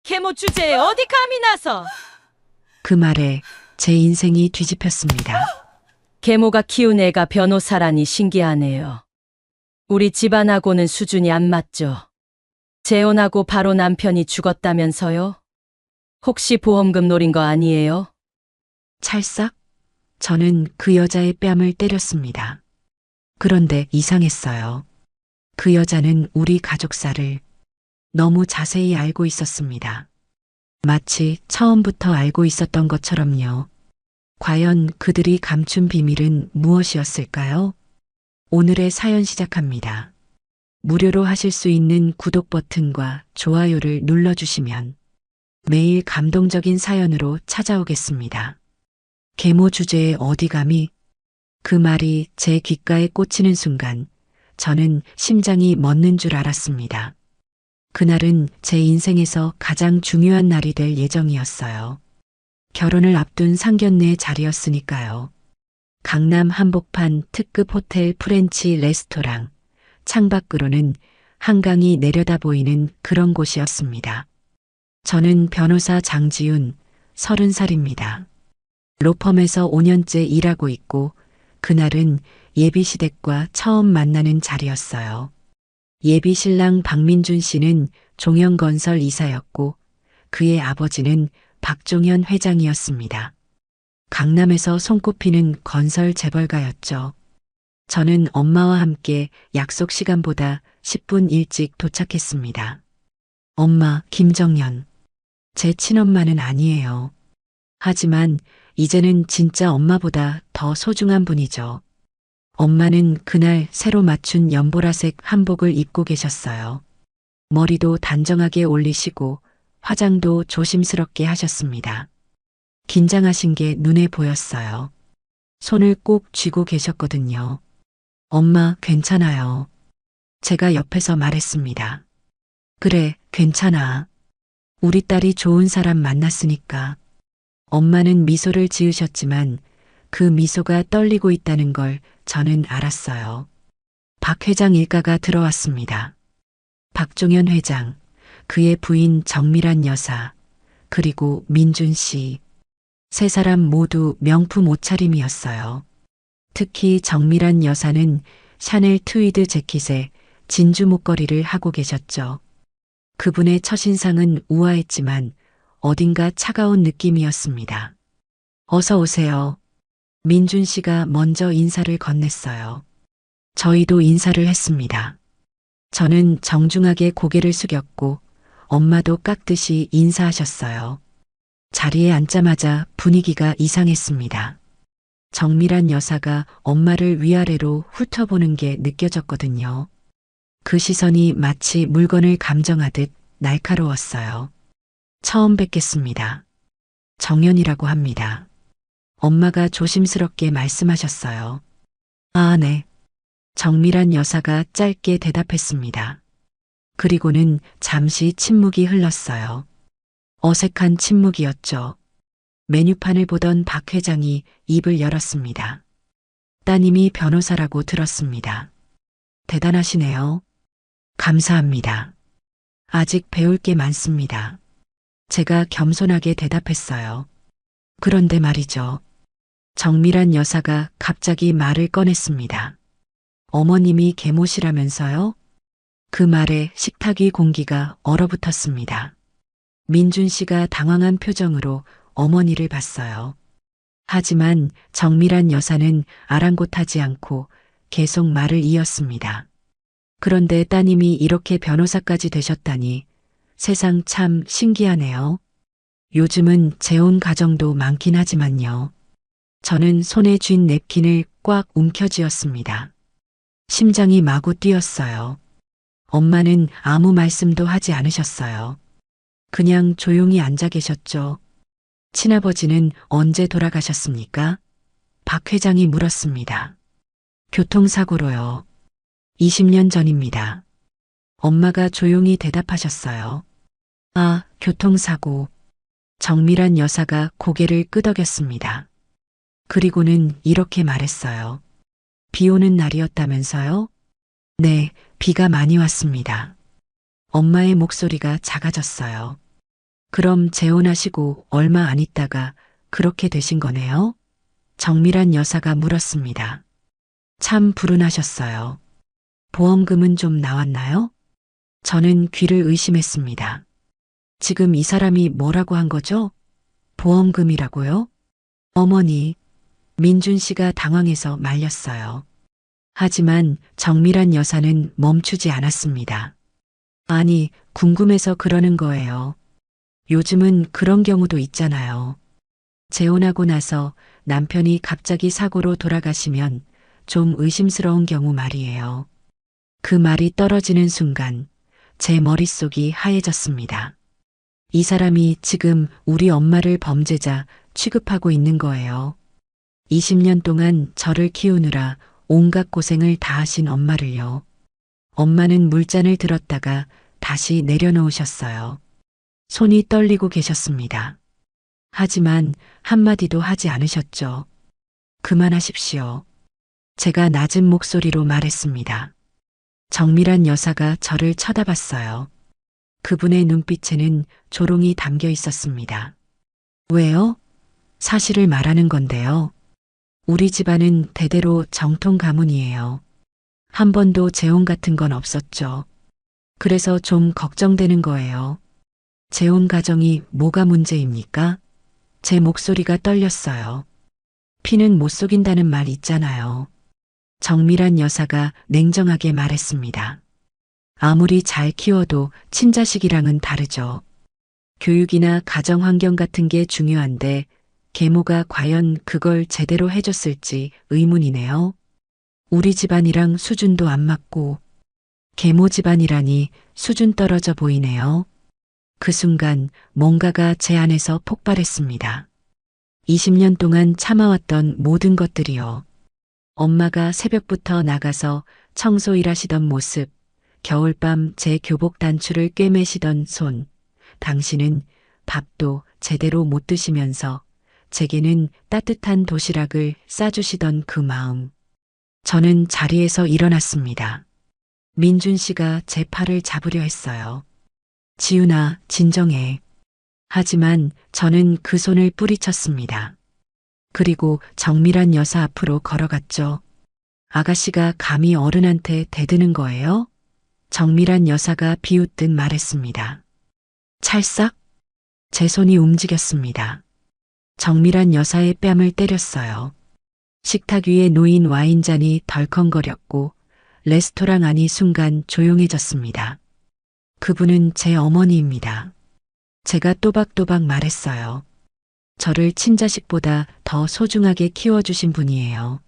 계모 주제에 어디 감이 나서. 그 말에 제 인생이 뒤집혔습니다. 계모가 키운 애가 변호사라니 신기하네요. 우리 집안하고는 수준이 안 맞죠. 재혼하고 바로 남편이 죽었다면서요? 혹시 보험금 노린 거 아니에요? 찰싹? 저는 그 여자의 뺨을 때렸습니다. 그런데 이상했어요. 그 여자는 우리 가족사를 너무 자세히 알고 있었습니다. 마치 처음부터 알고 있었던 것처럼요. 과연 그들이 감춘 비밀은 무엇이었을까요? 오늘의 사연 시작합니다. 무료로 하실 수 있는 구독 버튼과 좋아요를 눌러주시면 매일 감동적인 사연으로 찾아오겠습니다. 계모 주제에 어디 감히? 그 말이 제 귓가에 꽂히는 순간 저는 심장이 멎는 줄 알았습니다. 그날은 제 인생에서 가장 중요한 날이 될 예정이었어요. 결혼을 앞둔 상견례 자리였으니까요. 강남 한복판 특급 호텔 프렌치 레스토랑, 창밖으로는 한강이 내려다 보이는 그런 곳이었습니다. 저는 변호사 장지훈, 30살입니다. 로펌에서 5년째 일하고 있고 그날은 예비 시댁과 처음 만나는 자리였어요. 예비 신랑 박민준 씨는 종영건설 이사였고 그의 아버지는 박종현 회장이었습니다. 강남에서 손꼽히는 건설 재벌가였죠. 저는 엄마와 함께 약속 시간보다 10분 일찍 도착했습니다. 엄마, 김정연. 제 친엄마는 아니에요. 하지만 이제는 진짜 엄마보다 더 소중한 분이죠. 엄마는 그날 새로 맞춘 연보라색 한복을 입고 계셨어요. 머리도 단정하게 올리시고 화장도 조심스럽게 하셨습니다. 긴장하신 게 눈에 보였어요. 손을 꼭 쥐고 계셨거든요. 엄마, 괜찮아요. 제가 옆에서 말했습니다. 그래, 괜찮아. 우리 딸이 좋은 사람 만났으니까. 엄마는 미소를 지으셨지만 그 미소가 떨리고 있다는 걸 저는 알았어요. 박 회장 일가가 들어왔습니다. 박종현 회장, 그의 부인 정미란 여사, 그리고 민준 씨. 세 사람 모두 명품 옷차림이었어요. 특히 정미란 여사는 샤넬 트위드 재킷에 진주 목걸이를 하고 계셨죠. 그분의 첫인상은 우아했지만 어딘가 차가운 느낌이었습니다. 어서 오세요. 민준 씨가 먼저 인사를 건넸어요. 저희도 인사를 했습니다. 저는 정중하게 고개를 숙였고 엄마도 깍듯이 인사하셨어요. 자리에 앉자마자 분위기가 이상했습니다. 정밀한 여사가 엄마를 위아래로 훑어보는 게 느껴졌거든요. 그 시선이 마치 물건을 감정하듯 날카로웠어요. 처음 뵙겠습니다. 정연이라고 합니다. 엄마가 조심스럽게 말씀하셨어요. 아, 네. 정밀한 여사가 짧게 대답했습니다. 그리고는 잠시 침묵이 흘렀어요. 어색한 침묵이었죠. 메뉴판을 보던 박 회장이 입을 열었습니다. 따님이 변호사라고 들었습니다. 대단하시네요. 감사합니다. 아직 배울 게 많습니다. 제가 겸손하게 대답했어요. 그런데 말이죠. 정밀한 여사가 갑자기 말을 꺼냈습니다. 어머님이 계모시라면서요? 그 말에 식탁 위 공기가 얼어붙었습니다. 민준 씨가 당황한 표정으로 어머니를 봤어요. 하지만 정밀한 여사는 아랑곳하지 않고 계속 말을 이었습니다. 그런데 따님이 이렇게 변호사까지 되셨다니 세상 참 신기하네요. 요즘은 재혼 가정도 많긴 하지만요. 저는 손에 쥔 냅킨을 꽉 움켜쥐었습니다. 심장이 마구 뛰었어요. 엄마는 아무 말씀도 하지 않으셨어요. 그냥 조용히 앉아 계셨죠. 친아버지는 언제 돌아가셨습니까? 박 회장이 물었습니다. 교통사고로요. 20년 전입니다. 엄마가 조용히 대답하셨어요. 아, 교통사고. 정밀한 여사가 고개를 끄덕였습니다. 그리고는 이렇게 말했어요. 비 오는 날이었다면서요? 네, 비가 많이 왔습니다. 엄마의 목소리가 작아졌어요. 그럼 재혼하시고 얼마 안 있다가 그렇게 되신 거네요? 정밀한 여사가 물었습니다. 참 불운하셨어요. 보험금은 좀 나왔나요? 저는 귀를 의심했습니다. 지금 이 사람이 뭐라고 한 거죠? 보험금이라고요? 어머니, 민준 씨가 당황해서 말렸어요. 하지만 정밀한 여사는 멈추지 않았습니다. 아니, 궁금해서 그러는 거예요. 요즘은 그런 경우도 있잖아요. 재혼하고 나서 남편이 갑자기 사고로 돌아가시면 좀 의심스러운 경우 말이에요. 그 말이 떨어지는 순간 제 머릿속이 하얘졌습니다. 이 사람이 지금 우리 엄마를 범죄자 취급하고 있는 거예요. 20년 동안 저를 키우느라 온갖 고생을 다 하신 엄마를요. 엄마는 물잔을 들었다가 다시 내려놓으셨어요. 손이 떨리고 계셨습니다. 하지만 한마디도 하지 않으셨죠. 그만하십시오. 제가 낮은 목소리로 말했습니다. 정밀한 여사가 저를 쳐다봤어요. 그분의 눈빛에는 조롱이 담겨 있었습니다. 왜요? 사실을 말하는 건데요. 우리 집안은 대대로 정통 가문이에요. 한 번도 재혼 같은 건 없었죠. 그래서 좀 걱정되는 거예요. 재혼 가정이 뭐가 문제입니까? 제 목소리가 떨렸어요. 피는 못 속인다는 말 있잖아요. 정밀한 여사가 냉정하게 말했습니다. 아무리 잘 키워도 친자식이랑은 다르죠. 교육이나 가정 환경 같은 게 중요한데 계모가 과연 그걸 제대로 해줬을지 의문이네요. 우리 집안이랑 수준도 안 맞고 계모 집안이라니 수준 떨어져 보이네요. 그 순간 뭔가가 제 안에서 폭발했습니다. 20년 동안 참아왔던 모든 것들이요. 엄마가 새벽부터 나가서 청소 일하시던 모습, 겨울밤 제 교복 단추를 꿰매시던 손, 당신은 밥도 제대로 못 드시면서 제게는 따뜻한 도시락을 싸주시던 그 마음. 저는 자리에서 일어났습니다. 민준 씨가 제 팔을 잡으려 했어요. 지훈아, 진정해. 하지만 저는 그 손을 뿌리쳤습니다. 그리고 정밀한 여사 앞으로 걸어갔죠. 아가씨가 감히 어른한테 대드는 거예요? 정밀한 여사가 비웃듯 말했습니다. 찰싹? 제 손이 움직였습니다. 정밀한 여사의 뺨을 때렸어요. 식탁 위에 놓인 와인잔이 덜컹거렸고 레스토랑 안이 순간 조용해졌습니다. 그분은 제 어머니입니다. 제가 또박또박 말했어요. 저를 친자식보다 더 소중하게 키워주신 분이에요.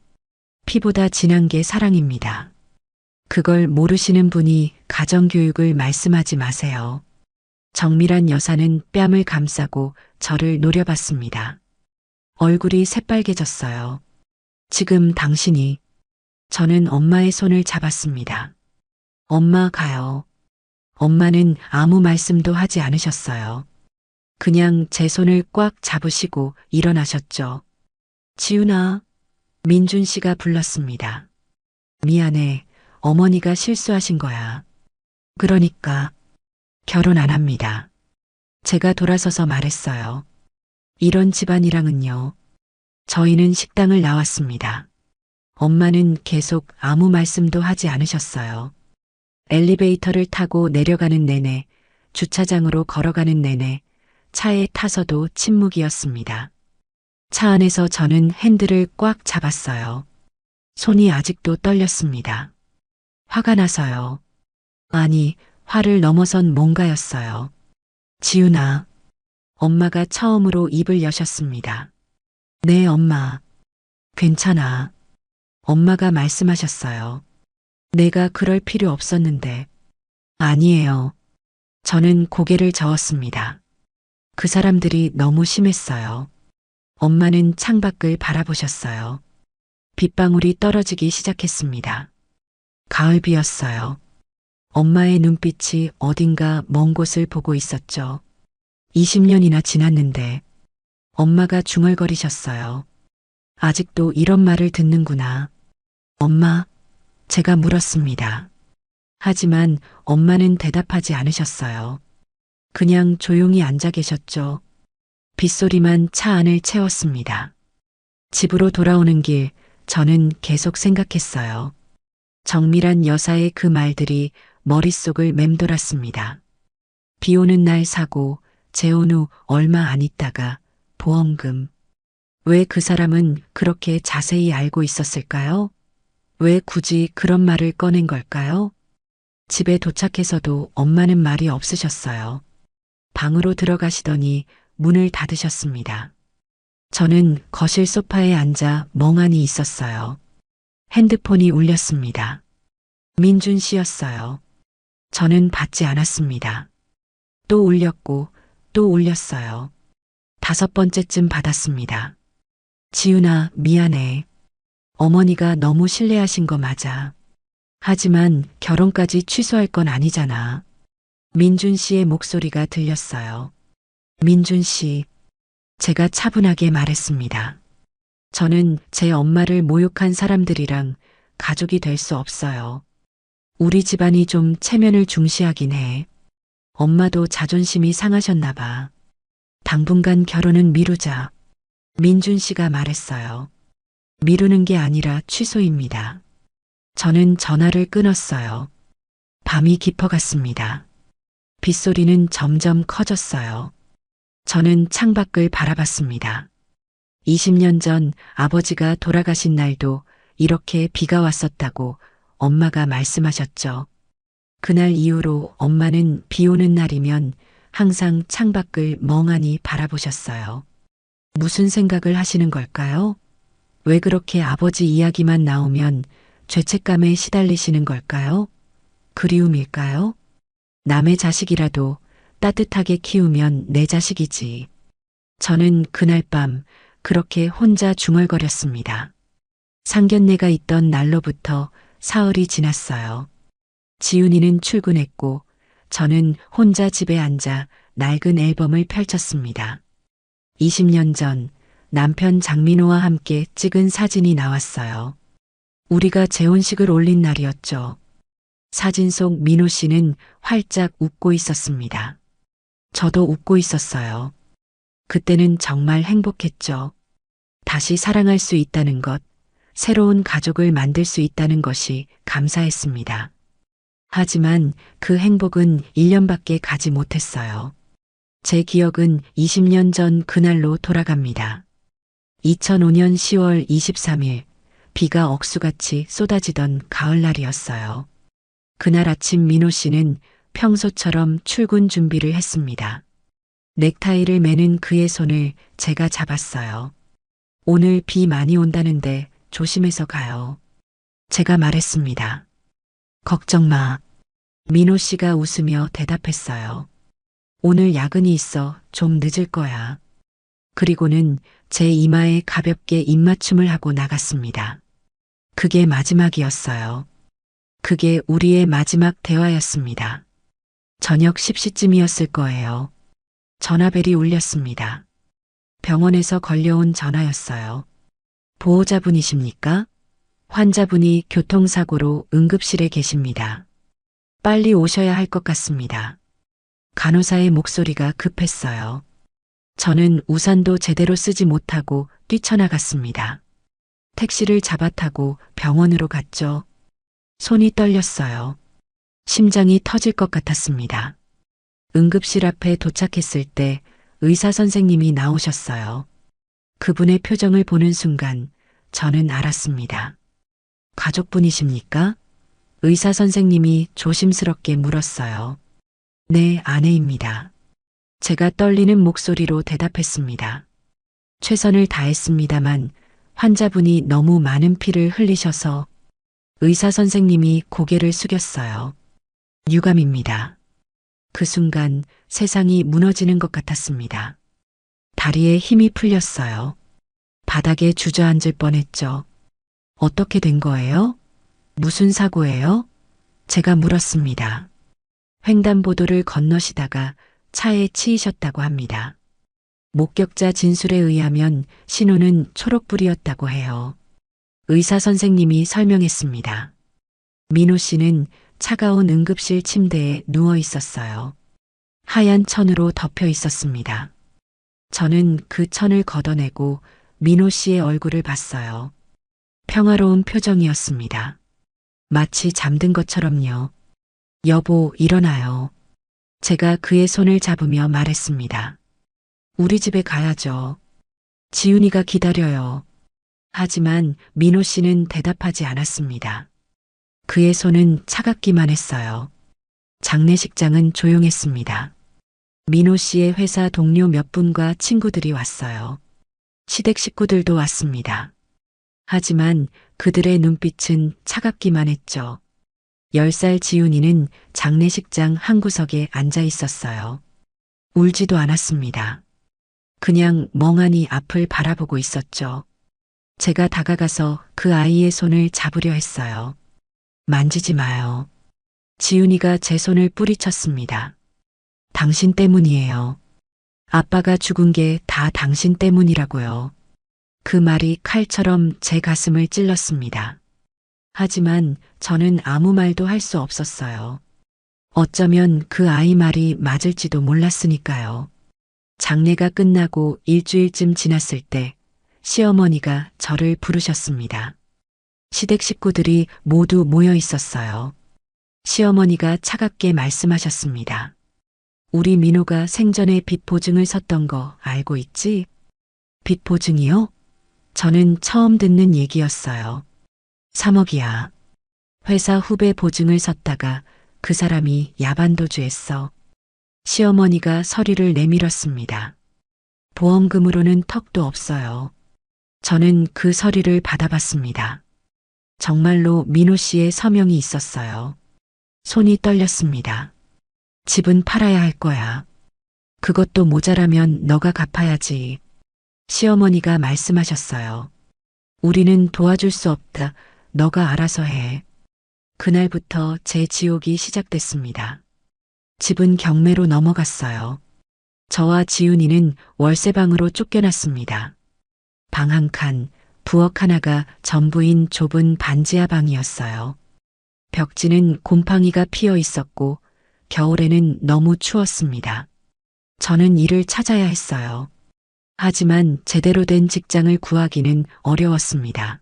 피보다 진한 게 사랑입니다. 그걸 모르시는 분이 가정교육을 말씀하지 마세요. 정밀한 여사는 뺨을 감싸고 저를 노려봤습니다. 얼굴이 새빨개졌어요. 지금 당신이. 저는 엄마의 손을 잡았습니다. 엄마 가요. 엄마는 아무 말씀도 하지 않으셨어요. 그냥 제 손을 꽉 잡으시고 일어나셨죠. 지훈아, 민준 씨가 불렀습니다. 미안해, 어머니가 실수하신 거야. 그러니까 결혼 안 합니다. 제가 돌아서서 말했어요. 이런 집안이랑은요. 저희는 식당을 나왔습니다. 엄마는 계속 아무 말씀도 하지 않으셨어요. 엘리베이터를 타고 내려가는 내내, 주차장으로 걸어가는 내내, 차에 타서도 침묵이었습니다. 차 안에서 저는 핸들을 꽉 잡았어요. 손이 아직도 떨렸습니다. 화가 나서요. 아니, 화를 넘어선 뭔가였어요. 지훈아. 엄마가 처음으로 입을 여셨습니다. 네, 엄마. 괜찮아. 엄마가 말씀하셨어요. 내가 그럴 필요 없었는데. 아니에요. 저는 고개를 저었습니다. 그 사람들이 너무 심했어요. 엄마는 창밖을 바라보셨어요. 빗방울이 떨어지기 시작했습니다. 가을비였어요. 엄마의 눈빛이 어딘가 먼 곳을 보고 있었죠. 20년이나 지났는데 엄마가 중얼거리셨어요. 아직도 이런 말을 듣는구나. 엄마, 제가 물었습니다. 하지만 엄마는 대답하지 않으셨어요. 그냥 조용히 앉아 계셨죠. 빗소리만 차 안을 채웠습니다. 집으로 돌아오는 길 저는 계속 생각했어요. 정밀한 여사의 그 말들이 머릿속을 맴돌았습니다. 비 오는 날 사고, 재혼 후 얼마 안 있다가 보험금. 왜 그 사람은 그렇게 자세히 알고 있었을까요? 왜 굳이 그런 말을 꺼낸 걸까요? 집에 도착해서도 엄마는 말이 없으셨어요. 방으로 들어가시더니 문을 닫으셨습니다. 저는 거실 소파에 앉아 멍하니 있었어요. 핸드폰이 울렸습니다. 민준 씨였어요. 저는 받지 않았습니다. 또 울렸고 또 울렸어요. 5번째쯤 받았습니다. 지윤아, 미안해. 어머니가 너무 실례하신 거 맞아. 하지만 결혼까지 취소할 건 아니잖아. 민준 씨의 목소리가 들렸어요. 민준 씨, 제가 차분하게 말했습니다. 저는 제 엄마를 모욕한 사람들이랑 가족이 될 수 없어요. 우리 집안이 좀 체면을 중시하긴 해. 엄마도 자존심이 상하셨나 봐. 당분간 결혼은 미루자. 민준 씨가 말했어요. 미루는 게 아니라 취소입니다. 저는 전화를 끊었어요. 밤이 깊어갔습니다. 빗소리는 점점 커졌어요. 저는 창밖을 바라봤습니다. 20년 전 아버지가 돌아가신 날도 이렇게 비가 왔었다고 엄마가 말씀하셨죠. 그날 이후로 엄마는 비 오는 날이면 항상 창밖을 멍하니 바라보셨어요. 무슨 생각을 하시는 걸까요? 왜 그렇게 아버지 이야기만 나오면 죄책감에 시달리시는 걸까요? 그리움일까요? 남의 자식이라도 따뜻하게 키우면 내 자식이지. 저는 그날 밤 그렇게 혼자 중얼거렸습니다. 상견례가 있던 날로부터 사흘이 지났어요. 지훈이는 출근했고 저는 혼자 집에 앉아 낡은 앨범을 펼쳤습니다. 20년 전 남편 장민호와 함께 찍은 사진이 나왔어요. 우리가 재혼식을 올린 날이었죠. 사진 속 민호 씨는 활짝 웃고 있었습니다. 저도 웃고 있었어요. 그때는 정말 행복했죠. 다시 사랑할 수 있다는 것, 새로운 가족을 만들 수 있다는 것이 감사했습니다. 하지만 그 행복은 1년밖에 가지 못했어요. 제 기억은 20년 전 그날로 돌아갑니다. 2005년 10월 23일, 비가 억수같이 쏟아지던 가을날이었어요. 그날 아침 민호 씨는 평소처럼 출근 준비를 했습니다. 넥타이를 매는 그의 손을 제가 잡았어요. 오늘 비 많이 온다는데 조심해서 가요. 제가 말했습니다. 걱정 마. 민호 씨가 웃으며 대답했어요. 오늘 야근이 있어 좀 늦을 거야. 그리고는 제 이마에 가볍게 입맞춤을 하고 나갔습니다. 그게 마지막이었어요. 그게 우리의 마지막 대화였습니다. 저녁 10시쯤이었을 거예요. 전화벨이 울렸습니다. 병원에서 걸려온 전화였어요. 보호자분이십니까? 환자분이 교통사고로 응급실에 계십니다. 빨리 오셔야 할 것 같습니다. 간호사의 목소리가 급했어요. 저는 우산도 제대로 쓰지 못하고 뛰쳐나갔습니다. 택시를 잡아타고 병원으로 갔죠. 손이 떨렸어요. 심장이 터질 것 같았습니다. 응급실 앞에 도착했을 때 의사 선생님이 나오셨어요. 그분의 표정을 보는 순간 저는 알았습니다. 가족분이십니까? 의사 선생님이 조심스럽게 물었어요. 네, 아내입니다. 제가 떨리는 목소리로 대답했습니다. 최선을 다했습니다만 환자분이 너무 많은 피를 흘리셔서 의사 선생님이 고개를 숙였어요. 유감입니다. 그 순간 세상이 무너지는 것 같았습니다. 다리에 힘이 풀렸어요. 바닥에 주저앉을 뻔했죠. 어떻게 된 거예요? 무슨 사고예요? 제가 물었습니다. 횡단보도를 건너시다가 차에 치이셨다고 합니다. 목격자 진술에 의하면 신호는 초록불이었다고 해요. 의사 선생님이 설명했습니다. 민호 씨는 차가운 응급실 침대에 누워 있었어요. 하얀 천으로 덮여 있었습니다. 저는 그 천을 걷어내고 민호 씨의 얼굴을 봤어요. 평화로운 표정이었습니다. 마치 잠든 것처럼요. 여보, 일어나요. 제가 그의 손을 잡으며 말했습니다. 우리 집에 가야죠. 지훈이가 기다려요. 하지만 민호 씨는 대답하지 않았습니다. 그의 손은 차갑기만 했어요. 장례식장은 조용했습니다. 민호 씨의 회사 동료 몇 분과 친구들이 왔어요. 시댁 식구들도 왔습니다. 하지만 그들의 눈빛은 차갑기만 했죠. 10살 지훈이는 장례식장 한 구석에 앉아 있었어요. 울지도 않았습니다. 그냥 멍하니 앞을 바라보고 있었죠. 제가 다가가서 그 아이의 손을 잡으려 했어요. 만지지 마요. 지훈이가 제 손을 뿌리쳤습니다. 당신 때문이에요. 아빠가 죽은 게 다 당신 때문이라고요. 그 말이 칼처럼 제 가슴을 찔렀습니다. 하지만 저는 아무 말도 할 수 없었어요. 어쩌면 그 아이 말이 맞을지도 몰랐으니까요. 장례가 끝나고 일주일쯤 지났을 때 시어머니가 저를 부르셨습니다. 시댁 식구들이 모두 모여 있었어요. 시어머니가 차갑게 말씀하셨습니다. 우리 민호가 생전에 빚 보증을 섰던 거 알고 있지? 빚 보증이요? 저는 처음 듣는 얘기였어요. 3억이야. 회사 후배 보증을 섰다가 그 사람이 야반도주했어. 시어머니가 서리를 내밀었습니다. 보험금으로는 턱도 없어요. 저는 그 서리를 받아봤습니다. 정말로 민호 씨의 서명이 있었어요. 손이 떨렸습니다. 집은 팔아야 할 거야. 그것도 모자라면 너가 갚아야지. 시어머니가 말씀하셨어요. 우리는 도와줄 수 없다. 너가 알아서 해. 그날부터 제 지옥이 시작됐습니다. 집은 경매로 넘어갔어요. 저와 지훈이는 월세방으로 쫓겨났습니다. 방 한 칸, 부엌 하나가 전부인 좁은 반지하 방이었어요. 벽지는 곰팡이가 피어 있었고 겨울에는 너무 추웠습니다. 저는 일을 찾아야 했어요. 하지만 제대로 된 직장을 구하기는 어려웠습니다.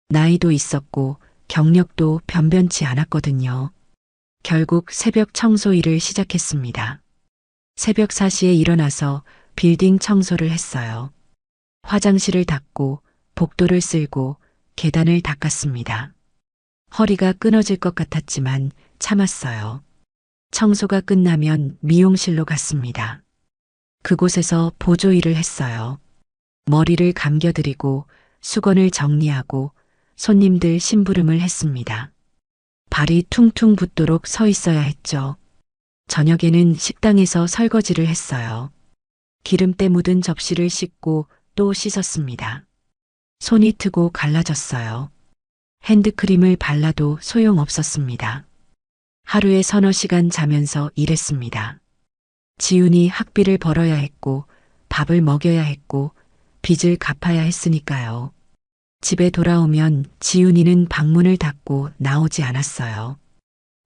나이도 있었고 경력도 변변치 않았거든요. 결국 새벽 청소 일을 시작했습니다. 새벽 4시에 일어나서 빌딩 청소를 했어요. 화장실을 닦고 복도를 쓸고 계단을 닦았습니다. 허리가 끊어질 것 같았지만 참았어요. 청소가 끝나면 미용실로 갔습니다. 그곳에서 보조 일을 했어요. 머리를 감겨드리고 수건을 정리하고 손님들 심부름을 했습니다. 발이 퉁퉁 붓도록 서 있어야 했죠. 저녁에는 식당에서 설거지를 했어요. 기름때 묻은 접시를 씻고 또 씻었습니다. 손이 트고 갈라졌어요. 핸드크림을 발라도 소용없었습니다. 하루에 서너 시간 자면서 일했습니다. 지훈이 학비를 벌어야 했고 밥을 먹여야 했고 빚을 갚아야 했으니까요. 집에 돌아오면 지훈이는 방문을 닫고 나오지 않았어요.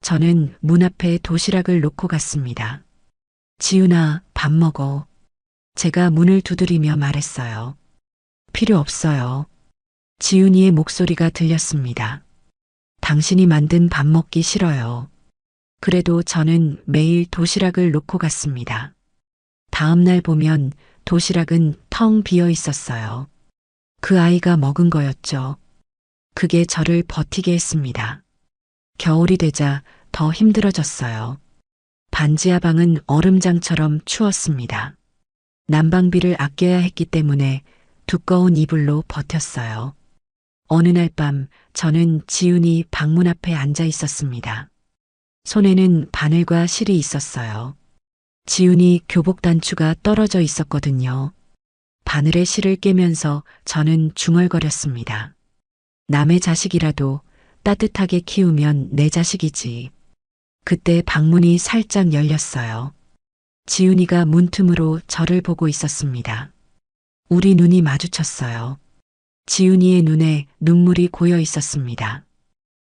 저는 문 앞에 도시락을 놓고 갔습니다. 지훈아, 밥 먹어. 제가 문을 두드리며 말했어요. 필요 없어요. 지훈이의 목소리가 들렸습니다. 당신이 만든 밥 먹기 싫어요. 그래도 저는 매일 도시락을 놓고 갔습니다. 다음 날 보면 도시락은 텅 비어 있었어요. 그 아이가 먹은 거였죠. 그게 저를 버티게 했습니다. 겨울이 되자 더 힘들어졌어요. 반지하 방은 얼음장처럼 추웠습니다. 난방비를 아껴야 했기 때문에 두꺼운 이불로 버텼어요. 어느 날 밤 저는 지훈이 방문 앞에 앉아 있었습니다. 손에는 바늘과 실이 있었어요. 지훈이 교복 단추가 떨어져 있었거든요. 바늘에 실을 깨면서 저는 중얼거렸습니다. 남의 자식이라도 따뜻하게 키우면 내 자식이지. 그때 방문이 살짝 열렸어요. 지훈이가 문틈으로 저를 보고 있었습니다. 우리 눈이 마주쳤어요. 지훈이의 눈에 눈물이 고여 있었습니다.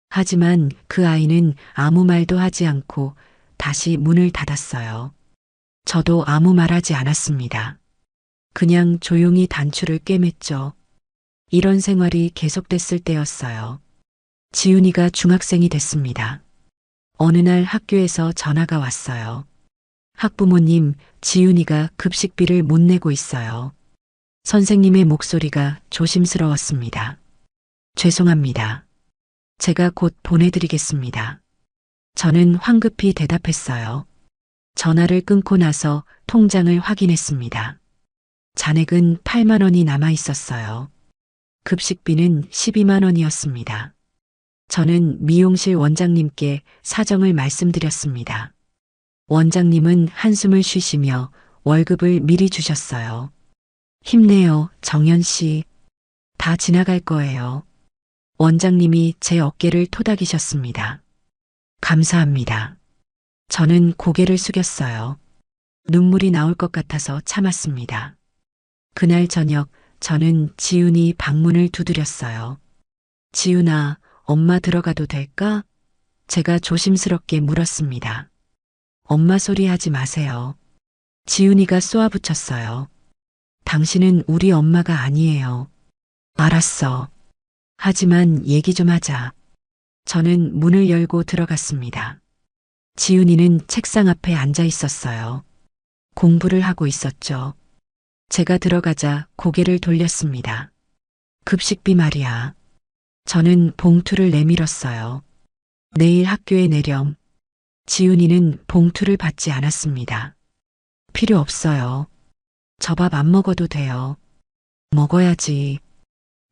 하지만 그 아이는 아무 말도 하지 않고 다시 문을 닫았어요. 저도 아무 말하지 않았습니다. 그냥 조용히 단추를 꿰맸죠. 이런 생활이 계속됐을 때였어요. 지훈이가 중학생이 됐습니다. 어느 날 학교에서 전화가 왔어요. 학부모님, 지훈이가 급식비를 못 내고 있어요. 선생님의 목소리가 조심스러웠습니다. 죄송합니다. 제가 곧 보내드리겠습니다. 저는 황급히 대답했어요. 전화를 끊고 나서 통장을 확인했습니다. 잔액은 8만 원이 남아 있었어요. 급식비는 12만 원이었습니다. 저는 미용실 원장님께 사정을 말씀드렸습니다. 원장님은 한숨을 쉬시며 월급을 미리 주셨어요. 힘내요, 정연 씨. 다 지나갈 거예요. 원장님이 제 어깨를 토닥이셨습니다. 감사합니다. 저는 고개를 숙였어요. 눈물이 나올 것 같아서 참았습니다. 그날 저녁 저는 지훈이 방문을 두드렸어요. 지훈아, 엄마 들어가도 될까? 제가 조심스럽게 물었습니다. 엄마 소리 하지 마세요. 지훈이가 쏘아붙였어요. 당신은 우리 엄마가 아니에요. 알았어. 하지만 얘기 좀 하자. 저는 문을 열고 들어갔습니다. 지훈이는 책상 앞에 앉아 있었어요. 공부를 하고 있었죠. 제가 들어가자 고개를 돌렸습니다. 급식비 말이야. 저는 봉투를 내밀었어요. 내일 학교에 내렴. 지훈이는 봉투를 받지 않았습니다. 필요 없어요. 저 밥 안 먹어도 돼요. 먹어야지.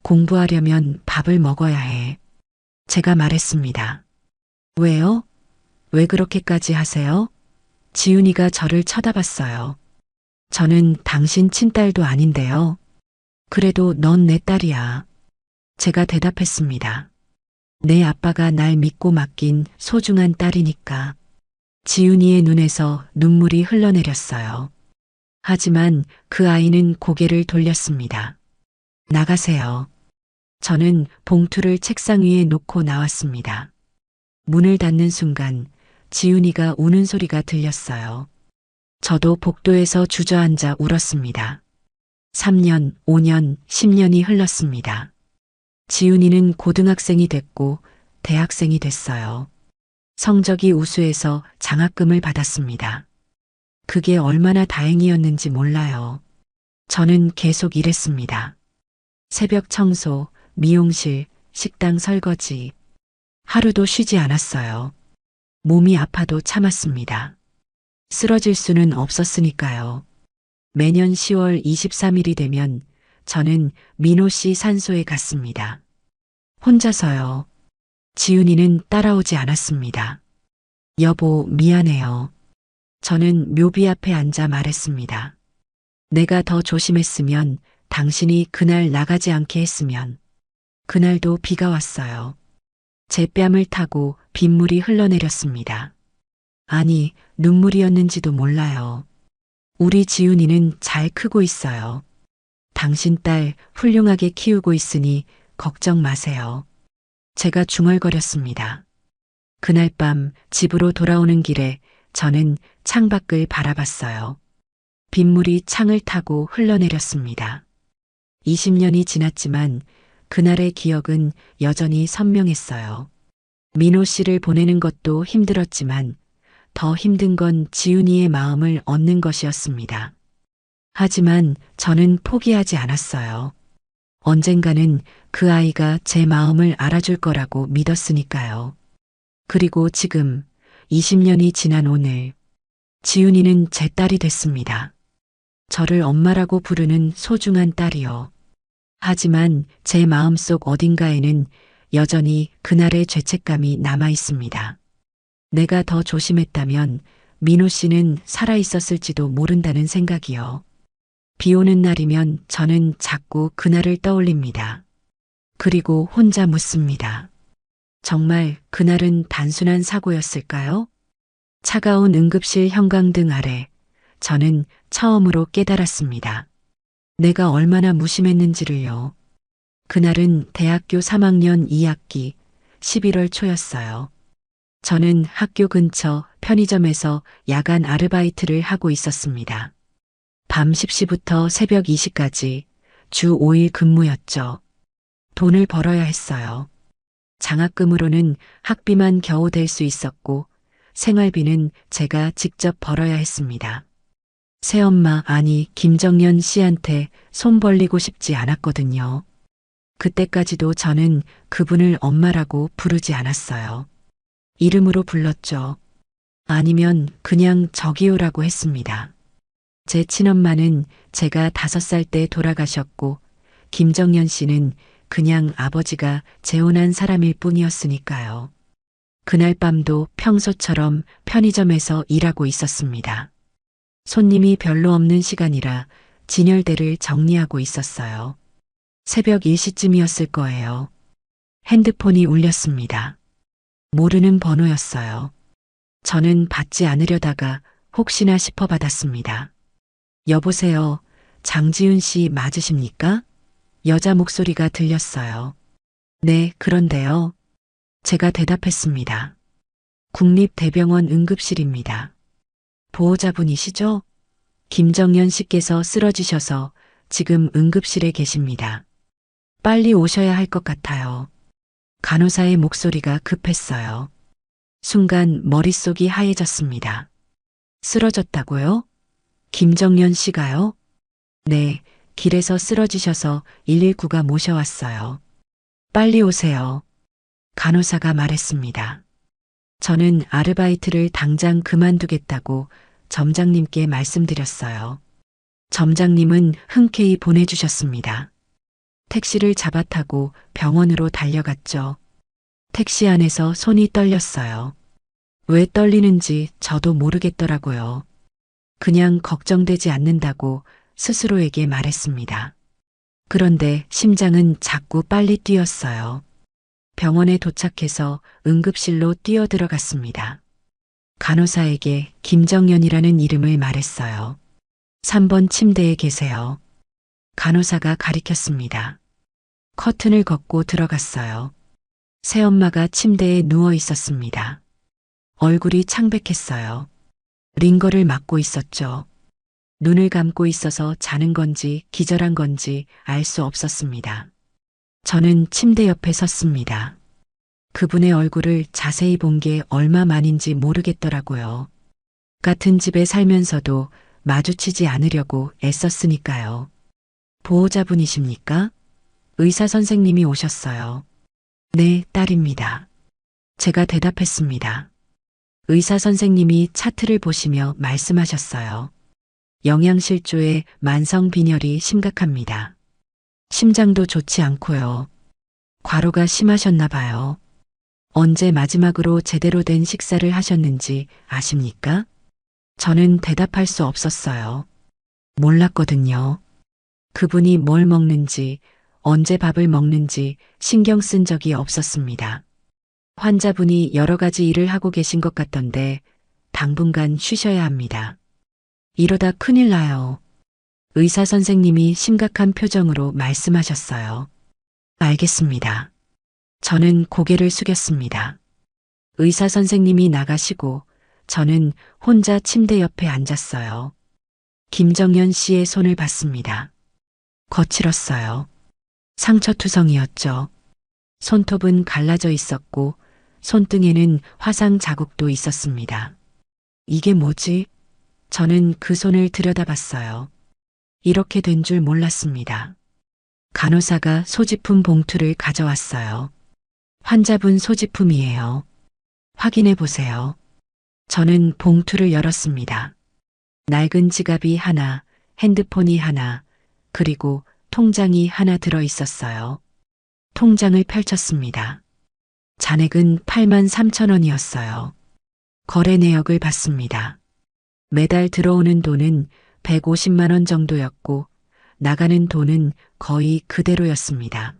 공부하려면 밥을 먹어야 해. 제가 말했습니다. 왜요? 왜 그렇게까지 하세요? 지훈이가 저를 쳐다봤어요. 저는 당신 친딸도 아닌데요. 그래도 넌 내 딸이야. 제가 대답했습니다. 내 아빠가 날 믿고 맡긴 소중한 딸이니까. 지훈이의 눈에서 눈물이 흘러내렸어요. 하지만 그 아이는 고개를 돌렸습니다. 나가세요. 저는 봉투를 책상 위에 놓고 나왔습니다. 문을 닫는 순간 지훈이가 우는 소리가 들렸어요. 저도 복도에서 주저앉아 울었습니다. 3년, 5년, 10년이 흘렀습니다. 지훈이는 고등학생이 됐고 대학생이 됐어요. 성적이 우수해서 장학금을 받았습니다. 그게 얼마나 다행이었는지 몰라요. 저는 계속 일했습니다. 새벽 청소, 미용실, 식당 설거지. 하루도 쉬지 않았어요. 몸이 아파도 참았습니다. 쓰러질 수는 없었으니까요. 매년 10월 23일이 되면 저는 민호 씨 산소에 갔습니다. 혼자서요. 지훈이는 따라오지 않았습니다. 여보, 미안해요. 저는 묘비 앞에 앉아 말했습니다. 내가 더 조심했으면, 당신이 그날 나가지 않게 했으면. 그날도 비가 왔어요. 제 뺨을 타고 빗물이 흘러내렸습니다. 아니, 눈물이었는지도 몰라요. 우리 지훈이는 잘 크고 있어요. 당신 딸 훌륭하게 키우고 있으니 걱정 마세요. 제가 중얼거렸습니다. 그날 밤 집으로 돌아오는 길에 저는 창밖을 바라봤어요. 빗물이 창을 타고 흘러내렸습니다. 20년이 지났지만 그날의 기억은 여전히 선명했어요. 민호 씨를 보내는 것도 힘들었지만 더 힘든 건 지훈이의 마음을 얻는 것이었습니다. 하지만 저는 포기하지 않았어요. 언젠가는 그 아이가 제 마음을 알아줄 거라고 믿었으니까요. 그리고 지금 20년이 지난 오늘, 지훈이는 제 딸이 됐습니다. 저를 엄마라고 부르는 소중한 딸이요. 하지만 제 마음속 어딘가에는 여전히 그날의 죄책감이 남아 있습니다. 내가 더 조심했다면 민호 씨는 살아있었을지도 모른다는 생각이요. 비 오는 날이면 저는 자꾸 그날을 떠올립니다. 그리고 혼자 묻습니다. 정말 그날은 단순한 사고였을까요? 차가운 응급실 형광등 아래 저는 처음으로 깨달았습니다. 내가 얼마나 무심했는지를요. 그날은 대학교 3학년 2학기 11월 초였어요. 저는 학교 근처 편의점에서 야간 아르바이트를 하고 있었습니다. 밤 10시부터 새벽 2시까지 주 5일 근무였죠. 돈을 벌어야 했어요. 장학금으로는 학비만 겨우 댈 수 있었고 생활비는 제가 직접 벌어야 했습니다. 새엄마, 아니 김정연 씨한테 손 벌리고 싶지 않았거든요. 그때까지도 저는 그분을 엄마라고 부르지 않았어요. 이름으로 불렀죠. 아니면 그냥 저기요라고 했습니다. 제 친엄마는 제가 5살 때 돌아가셨고 김정연 씨는 그냥 아버지가 재혼한 사람일 뿐이었으니까요. 그날 밤도 평소처럼 편의점에서 일하고 있었습니다. 손님이 별로 없는 시간이라 진열대를 정리하고 있었어요. 새벽 1시쯤이었을 거예요. 핸드폰이 울렸습니다. 모르는 번호였어요. 저는 받지 않으려다가 혹시나 싶어 받았습니다. 여보세요. 장지훈 씨 맞으십니까? 여자 목소리가 들렸어요. 네, 그런데요. 제가 대답했습니다. 국립대병원 응급실입니다. 보호자분이시죠? 김정연 씨께서 쓰러지셔서 지금 응급실에 계십니다. 빨리 오셔야 할 것 같아요. 간호사의 목소리가 급했어요. 순간 머릿속이 하얘졌습니다. 쓰러졌다고요? 김정연 씨가요? 네, 길에서 쓰러지셔서 119가 모셔왔어요. 빨리 오세요. 간호사가 말했습니다. 저는 아르바이트를 당장 그만두겠다고 점장님께 말씀드렸어요. 점장님은 흔쾌히 보내주셨습니다. 택시를 잡아 타고 병원으로 달려갔죠. 택시 안에서 손이 떨렸어요. 왜 떨리는지 저도 모르겠더라고요. 그냥 걱정되지 않는다고 스스로에게 말했습니다. 그런데 심장은 자꾸 빨리 뛰었어요. 병원에 도착해서 응급실로 뛰어들어갔습니다. 간호사에게 김정연이라는 이름을 말했어요. 3번 침대에 계세요. 간호사가 가리켰습니다. 커튼을 걷고 들어갔어요. 새엄마가 침대에 누워 있었습니다. 얼굴이 창백했어요. 링거를 맞고 있었죠. 눈을 감고 있어서 자는 건지 기절한 건지 알 수 없었습니다. 저는 침대 옆에 섰습니다. 그분의 얼굴을 자세히 본 게 얼마만인지 모르겠더라고요. 같은 집에 살면서도 마주치지 않으려고 애썼으니까요. 보호자분이십니까? 의사 선생님이 오셨어요. 네, 딸입니다. 제가 대답했습니다. 의사 선생님이 차트를 보시며 말씀하셨어요. 영양실조에 만성빈혈이 심각합니다. 심장도 좋지 않고요. 과로가 심하셨나 봐요. 언제 마지막으로 제대로 된 식사를 하셨는지 아십니까? 저는 대답할 수 없었어요. 몰랐거든요. 그분이 뭘 먹는지, 언제 밥을 먹는지 신경 쓴 적이 없었습니다. 환자분이 여러 가지 일을 하고 계신 것 같던데 당분간 쉬셔야 합니다. 이러다 큰일 나요. 의사 선생님이 심각한 표정으로 말씀하셨어요. 알겠습니다. 저는 고개를 숙였습니다. 의사 선생님이 나가시고 저는 혼자 침대 옆에 앉았어요. 김정연 씨의 손을 봤습니다. 거칠었어요. 상처투성이었죠. 손톱은 갈라져 있었고 손등에는 화상 자국도 있었습니다. 이게 뭐지? 저는 그 손을 들여다봤어요. 이렇게 된 줄 몰랐습니다. 간호사가 소지품 봉투를 가져왔어요. 환자분 소지품이에요. 확인해 보세요. 저는 봉투를 열었습니다. 낡은 지갑이 하나, 핸드폰이 하나, 그리고 통장이 하나 들어 있었어요. 통장을 펼쳤습니다. 잔액은 8만 3천 원이었어요. 거래 내역을 봤습니다. 매달 들어오는 돈은 150만 원 정도였고 나가는 돈은 거의 그대로였습니다.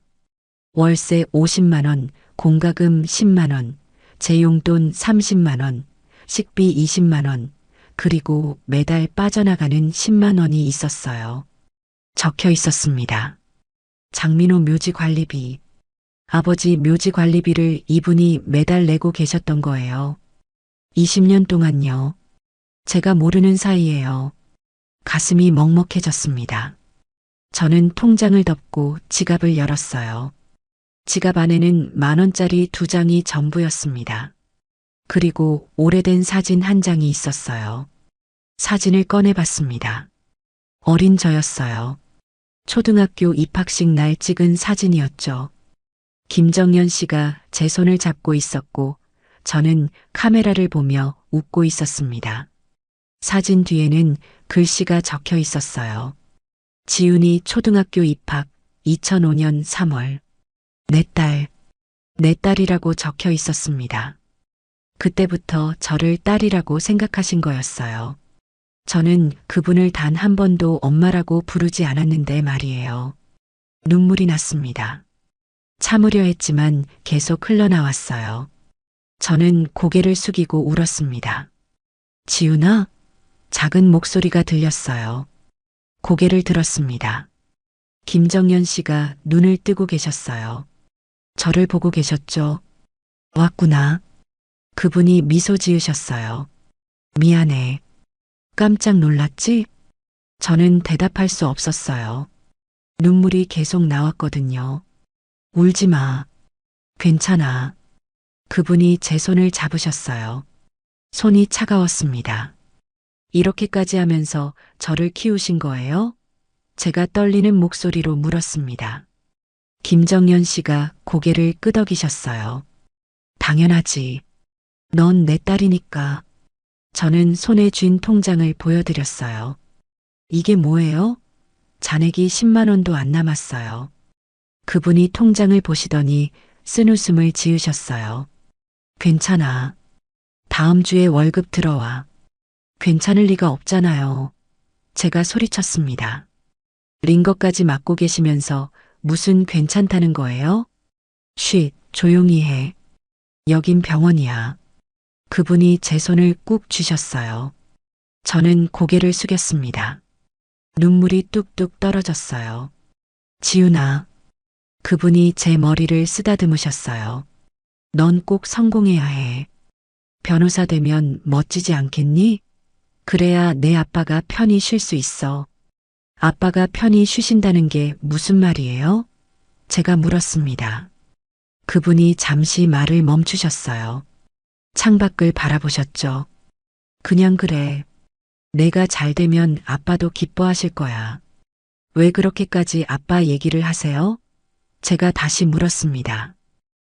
월세 50만 원, 공과금 10만 원, 재용돈 30만 원, 식비 20만 원, 그리고 매달 빠져나가는 10만 원이 있었어요. 적혀 있었습니다. 장민호 묘지 관리비. 아버지 묘지 관리비를 이분이 매달 내고 계셨던 거예요. 20년 동안요. 제가 모르는 사이에요. 가슴이 먹먹해졌습니다. 저는 통장을 덮고 지갑을 열었어요. 지갑 안에는 10,000원짜리 2장이 전부였습니다. 그리고 오래된 사진 한 장이 있었어요. 사진을 꺼내봤습니다. 어린 저였어요. 초등학교 입학식 날 찍은 사진이었죠. 김정연 씨가 제 손을 잡고 있었고 저는 카메라를 보며 웃고 있었습니다. 사진 뒤에는 글씨가 적혀 있었어요. 지훈이 초등학교 입학 2005년 3월. 내 딸이라고 적혀 있었습니다. 그때부터 저를 딸이라고 생각하신 거였어요. 저는 그분을 단 한 번도 엄마라고 부르지 않았는데 말이에요. 눈물이 났습니다. 참으려 했지만 계속 흘러나왔어요. 저는 고개를 숙이고 울었습니다. 지훈아? 작은 목소리가 들렸어요. 고개를 들었습니다. 김정연 씨가 눈을 뜨고 계셨어요. 저를 보고 계셨죠? 왔구나. 그분이 미소 지으셨어요. 미안해. 깜짝 놀랐지? 저는 대답할 수 없었어요. 눈물이 계속 나왔거든요. 울지 마. 괜찮아. 그분이 제 손을 잡으셨어요. 손이 차가웠습니다. 이렇게까지 하면서 저를 키우신 거예요? 제가 떨리는 목소리로 물었습니다. 김정연 씨가 고개를 끄덕이셨어요. 당연하지. 넌 내 딸이니까. 저는 손에 쥔 통장을 보여드렸어요. 이게 뭐예요? 잔액이 10만 원도 안 남았어요. 그분이 통장을 보시더니 쓴웃음을 지으셨어요. 괜찮아. 다음 주에 월급 들어와. 괜찮을 리가 없잖아요. 제가 소리쳤습니다. 링거까지 맞고 계시면서 무슨 괜찮다는 거예요? 쉿, 조용히 해. 여긴 병원이야. 그분이 제 손을 꾹 쥐셨어요. 저는 고개를 숙였습니다. 눈물이 뚝뚝 떨어졌어요. 지훈아. 그분이 제 머리를 쓰다듬으셨어요. 넌 꼭 성공해야 해. 변호사 되면 멋지지 않겠니? 그래야 내 아빠가 편히 쉴 수 있어. 아빠가 편히 쉬신다는 게 무슨 말이에요? 제가 물었습니다. 그분이 잠시 말을 멈추셨어요. 창밖을 바라보셨죠. 그냥 그래. 내가 잘 되면 아빠도 기뻐하실 거야. 왜 그렇게까지 아빠 얘기를 하세요? 제가 다시 물었습니다.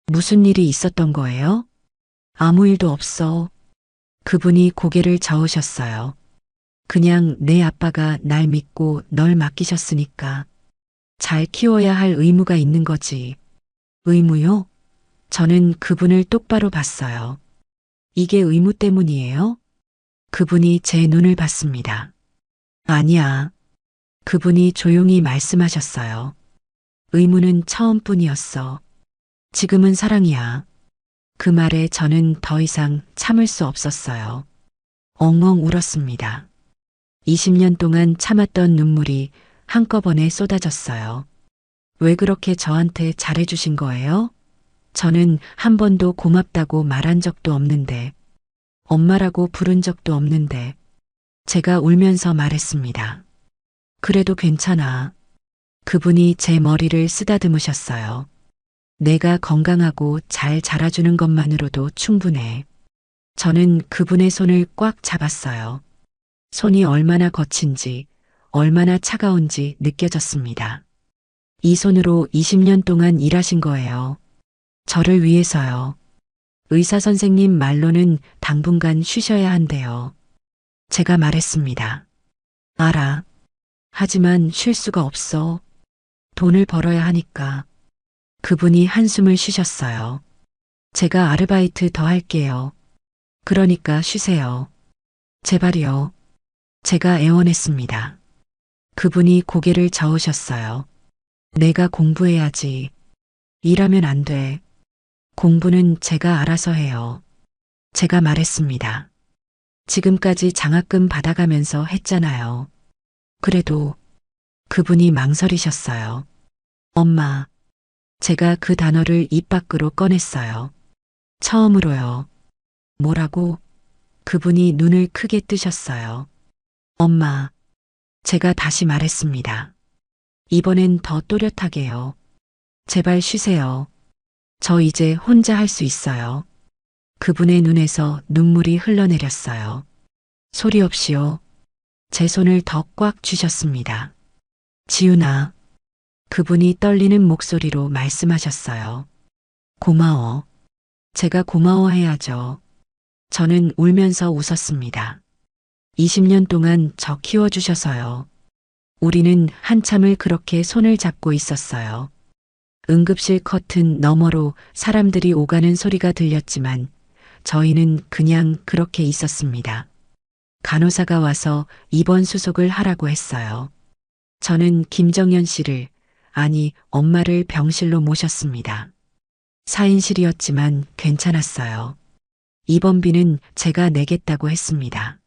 무슨 일이 있었던 거예요? 아무 일도 없어. 그분이 고개를 저으셨어요. 그냥 내 아빠가 날 믿고 널 맡기셨으니까 잘 키워야 할 의무가 있는 거지. 의무요? 저는 그분을 똑바로 봤어요. 이게 의무 때문이에요? 그분이 제 눈을 봤습니다. 아니야. 그분이 조용히 말씀하셨어요. 의무는 처음뿐이었어. 지금은 사랑이야. 그 말에 저는 더 이상 참을 수 없었어요. 엉엉 울었습니다. 20년 동안 참았던 눈물이 한꺼번에 쏟아졌어요. 왜 그렇게 저한테 잘해주신 거예요? 저는 한 번도 고맙다고 말한 적도 없는데, 엄마라고 부른 적도 없는데, 제가 울면서 말했습니다. 그래도 괜찮아. 그분이 제 머리를 쓰다듬으셨어요. 내가 건강하고 잘 자라주는 것만으로도 충분해. 저는 그분의 손을 꽉 잡았어요. 손이 얼마나 거친지, 얼마나 차가운지 느껴졌습니다. 이 손으로 20년 동안 일하신 거예요. 저를 위해서요. 의사 선생님 말로는 당분간 쉬셔야 한대요. 제가 말했습니다. 알아. 하지만 쉴 수가 없어. 돈을 벌어야 하니까. 그분이 한숨을 쉬셨어요. 제가 아르바이트 더 할게요. 그러니까 쉬세요. 제발요. 제가 애원했습니다. 그분이 고개를 저으셨어요. 내가 공부해야지. 일하면 안 돼. 공부는 제가 알아서 해요. 제가 말했습니다. 지금까지 장학금 받아가면서 했잖아요. 그래도 그분이 망설이셨어요. 엄마, 제가 그 단어를 입 밖으로 꺼냈어요. 처음으로요. 뭐라고? 그분이 눈을 크게 뜨셨어요. 엄마, 제가 다시 말했습니다. 이번엔 더 또렷하게요. 제발 쉬세요. 저 이제 혼자 할 수 있어요. 그분의 눈에서 눈물이 흘러내렸어요. 소리 없이요. 제 손을 더 꽉 쥐셨습니다. 지훈아. 그분이 떨리는 목소리로 말씀하셨어요. 고마워. 제가 고마워해야죠. 저는 울면서 웃었습니다. 20년 동안 저 키워주셔서요. 우리는 한참을 그렇게 손을 잡고 있었어요. 응급실 커튼 너머로 사람들이 오가는 소리가 들렸지만 저희는 그냥 그렇게 있었습니다. 간호사가 와서 입원 수속을 하라고 했어요. 저는 김정연 씨를, 아니 엄마를 병실로 모셨습니다. 4인실이었지만 괜찮았어요. 입원비는 제가 내겠다고 했습니다.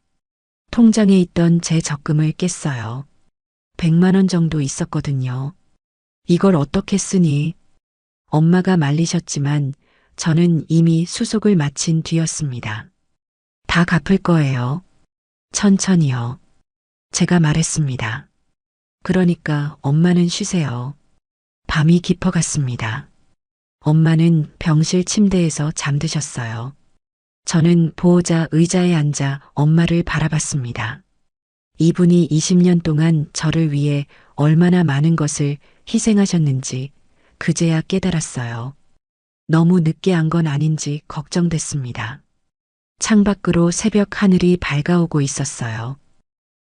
통장에 있던 제 적금을 깼어요. 100만 원 정도 있었거든요. 이걸 어떻게 쓰니? 엄마가 말리셨지만 저는 이미 수속을 마친 뒤였습니다. 다 갚을 거예요. 천천히요. 제가 말했습니다. 그러니까 엄마는 쉬세요. 밤이 깊어갔습니다. 엄마는 병실 침대에서 잠드셨어요. 저는 보호자 의자에 앉아 엄마를 바라봤습니다. 이분이 20년 동안 저를 위해 얼마나 많은 것을 희생하셨는지 그제야 깨달았어요. 너무 늦게 한 건 아닌지 걱정됐습니다. 창밖으로 새벽 하늘이 밝아오고 있었어요.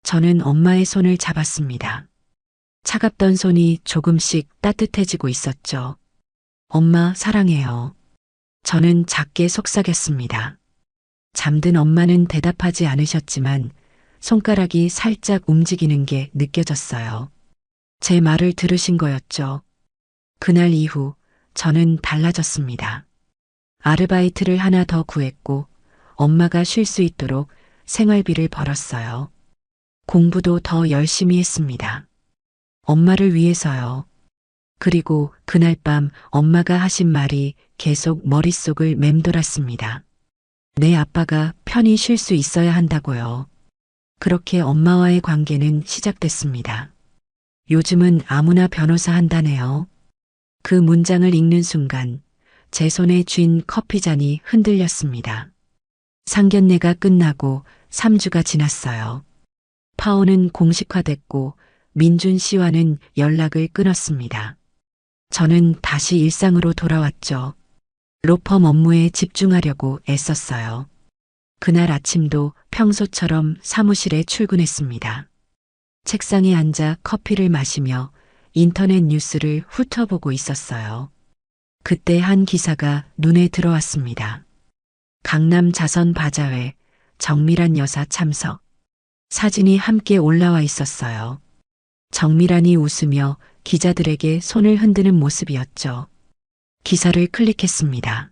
저는 엄마의 손을 잡았습니다. 차갑던 손이 조금씩 따뜻해지고 있었죠. 엄마 사랑해요. 저는 작게 속삭였습니다. 잠든 엄마는 대답하지 않으셨지만 손가락이 살짝 움직이는 게 느껴졌어요. 제 말을 들으신 거였죠. 그날 이후 저는 달라졌습니다. 아르바이트를 하나 더 구했고 엄마가 쉴 수 있도록 생활비를 벌었어요. 공부도 더 열심히 했습니다. 엄마를 위해서요. 그리고 그날 밤 엄마가 하신 말이 계속 머릿속을 맴돌았습니다. 내 아빠가 편히 쉴 수 있어야 한다고요. 그렇게 엄마와의 관계는 시작됐습니다. 요즘은 아무나 변호사 한다네요. 그 문장을 읽는 순간 제 손에 쥔 커피잔이 흔들렸습니다. 상견례가 끝나고 3주가 지났어요. 파혼은 공식화됐고 민준 씨와는 연락을 끊었습니다. 저는 다시 일상으로 돌아왔죠. 로펌 업무에 집중하려고 애썼어요. 그날 아침도 평소처럼 사무실에 출근했습니다. 책상에 앉아 커피를 마시며 인터넷 뉴스를 훑어보고 있었어요. 그때 한 기사가 눈에 들어왔습니다. 강남 자선 바자회 정미란 여사 참석. 사진이 함께 올라와 있었어요. 정미란이 웃으며 기자들에게 손을 흔드는 모습이었죠. 기사를 클릭했습니다.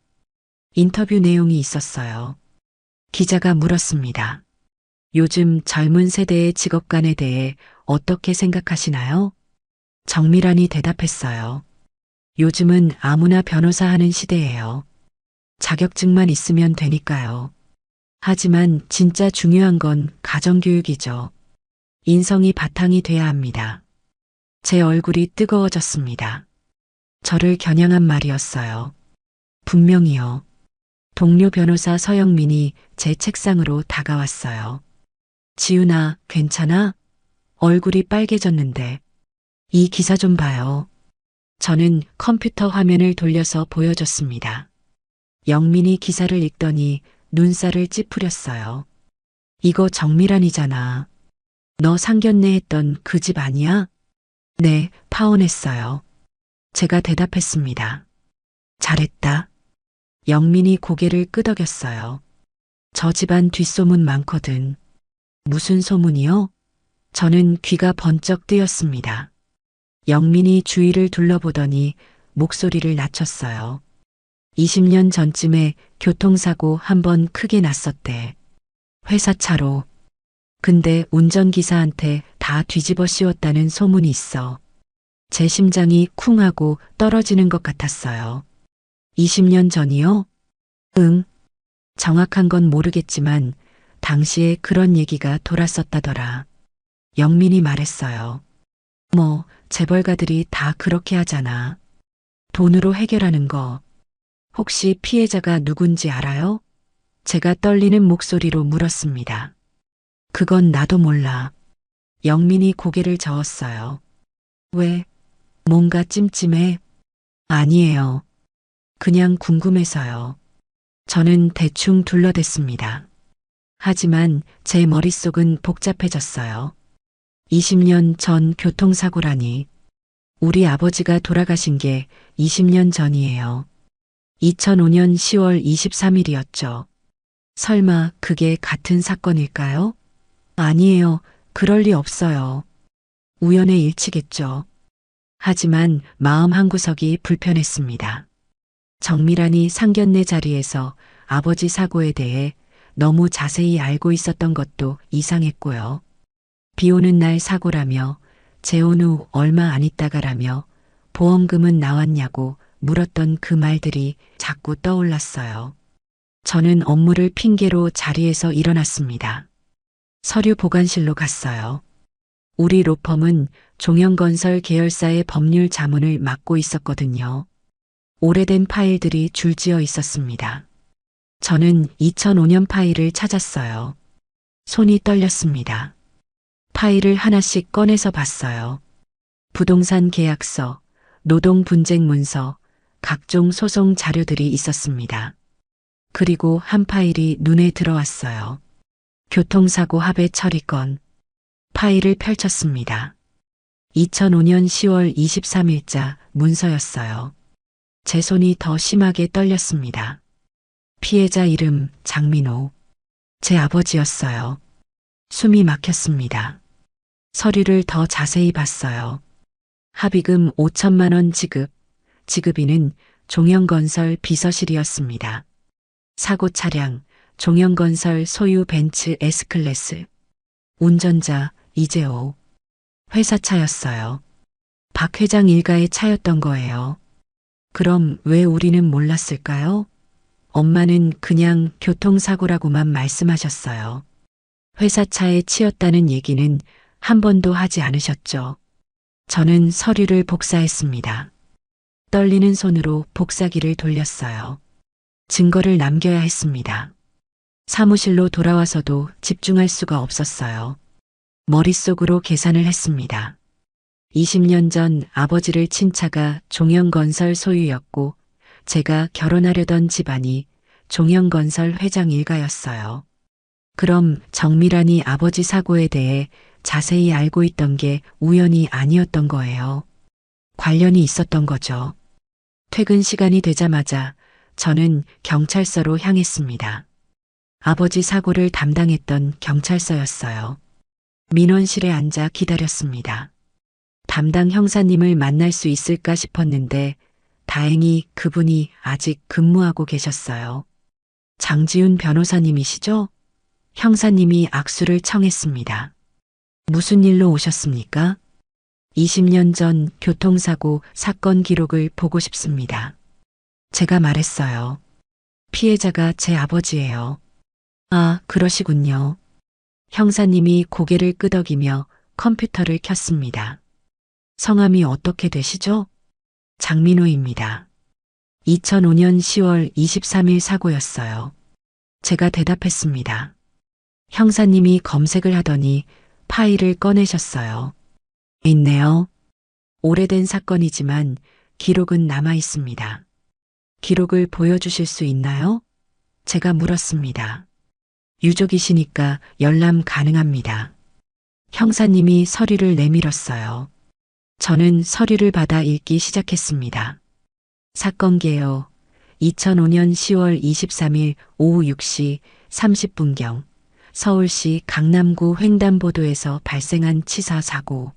인터뷰 내용이 있었어요. 기자가 물었습니다. 요즘 젊은 세대의 직업관에 대해 어떻게 생각하시나요? 정미란이 대답했어요. 요즘은 아무나 변호사 하는 시대예요. 자격증만 있으면 되니까요. 하지만 진짜 중요한 건 가정교육이죠. 인성이 바탕이 돼야 합니다. 제 얼굴이 뜨거워졌습니다. 저를 겨냥한 말이었어요. 분명히요. 동료 변호사 서영민이 제 책상으로 다가왔어요. 지훈아, 괜찮아? 얼굴이 빨개졌는데. 이 기사 좀 봐요. 저는 컴퓨터 화면을 돌려서 보여줬습니다. 영민이 기사를 읽더니 눈살을 찌푸렸어요. 이거 정미란이잖아. 너 상견례 했던 그 집 아니야? 네, 파혼했어요. 제가 대답했습니다. 잘했다. 영민이 고개를 끄덕였어요. 저 집안 뒷소문 많거든. 무슨 소문이요? 저는 귀가 번쩍 뜨였습니다. 영민이 주위를 둘러보더니 목소리를 낮췄어요. 20년 전쯤에 교통사고 한 번 크게 났었대. 회사 차로. 근데 운전기사한테 다 뒤집어 씌웠다는 소문이 있어. 제 심장이 쿵 하고 떨어지는 것 같았어요. 20년 전이요? 응. 정확한 건 모르겠지만 당시에 그런 얘기가 돌았었다더라. 영민이 말했어요. 뭐, 재벌가들이 다 그렇게 하잖아. 돈으로 해결하는 거. 혹시 피해자가 누군지 알아요? 제가 떨리는 목소리로 물었습니다. 그건 나도 몰라. 영민이 고개를 저었어요. 왜? 뭔가 찜찜해? 아니에요. 그냥 궁금해서요. 저는 대충 둘러댔습니다. 하지만 제 머릿속은 복잡해졌어요. 20년 전 교통사고라니. 우리 아버지가 돌아가신 게 20년 전이에요. 2005년 10월 23일이었죠. 설마 그게 같은 사건일까요? 아니에요. 그럴 리 없어요. 우연의 일치겠죠. 하지만 마음 한구석이 불편했습니다. 정밀한이 상견례 자리에서 아버지 사고에 대해 너무 자세히 알고 있었던 것도 이상했고요. 비 오는 날 사고라며 재혼 후 얼마 안 있다가라며 보험금은 나왔냐고 물었던 그 말들이 자꾸 떠올랐어요. 저는 업무를 핑계로 자리에서 일어났습니다. 서류 보관실로 갔어요. 우리 로펌은 종영건설 계열사의 법률 자문을 맡고 있었거든요. 오래된 파일들이 줄지어 있었습니다. 저는 2005년 파일을 찾았어요. 손이 떨렸습니다. 파일을 하나씩 꺼내서 봤어요. 부동산 계약서, 노동 분쟁 문서, 각종 소송 자료들이 있었습니다. 그리고 한 파일이 눈에 들어왔어요. 교통사고 합의 처리건. 파일을 펼쳤습니다. 2005년 10월 23일자 문서였어요. 제 손이 더 심하게 떨렸습니다. 피해자 이름 장민호. 제 아버지였어요. 숨이 막혔습니다. 서류를 더 자세히 봤어요. 합의금 5천만 원 지급. 지급인은 종영건설 비서실이었습니다. 사고 차량 종영건설 소유 벤츠 S클래스. 운전자 이재호. 회사 차였어요. 박 회장 일가의 차였던 거예요. 그럼 왜 우리는 몰랐을까요? 엄마는 그냥 교통사고라고만 말씀하셨어요. 회사 차에 치였다는 얘기는 한 번도 하지 않으셨죠. 저는 서류를 복사했습니다. 떨리는 손으로 복사기를 돌렸어요. 증거를 남겨야 했습니다. 사무실로 돌아와서도 집중할 수가 없었어요. 머릿속으로 계산을 했습니다. 20년 전 아버지를 친 차가 종영건설 소유였고 제가 결혼하려던 집안이 종영건설 회장 일가였어요. 그럼 정밀한이 아버지 사고에 대해 자세히 알고 있던 게 우연이 아니었던 거예요. 관련이 있었던 거죠. 퇴근 시간이 되자마자 저는 경찰서로 향했습니다. 아버지 사고를 담당했던 경찰서였어요. 민원실에 앉아 기다렸습니다. 담당 형사님을 만날 수 있을까 싶었는데 다행히 그분이 아직 근무하고 계셨어요. 장지훈 변호사님이시죠? 형사님이 악수를 청했습니다. 무슨 일로 오셨습니까? 20년 전 교통사고 사건 기록을 보고 싶습니다. 제가 말했어요. 피해자가 제 아버지예요. 아, 그러시군요. 형사님이 고개를 끄덕이며 컴퓨터를 켰습니다. 성함이 어떻게 되시죠? 장민호입니다. 2005년 10월 23일 사고였어요. 제가 대답했습니다. 형사님이 검색을 하더니 파일을 꺼내셨어요. 있네요. 오래된 사건이지만 기록은 남아 있습니다. 기록을 보여주실 수 있나요? 제가 물었습니다. 유족이시니까 열람 가능합니다. 형사님이 서류를 내밀었어요. 저는 서류를 받아 읽기 시작했습니다. 사건 개요. 2005년 10월 23일 오후 6시 30분경 서울시 강남구 횡단보도에서 발생한 치사 사고.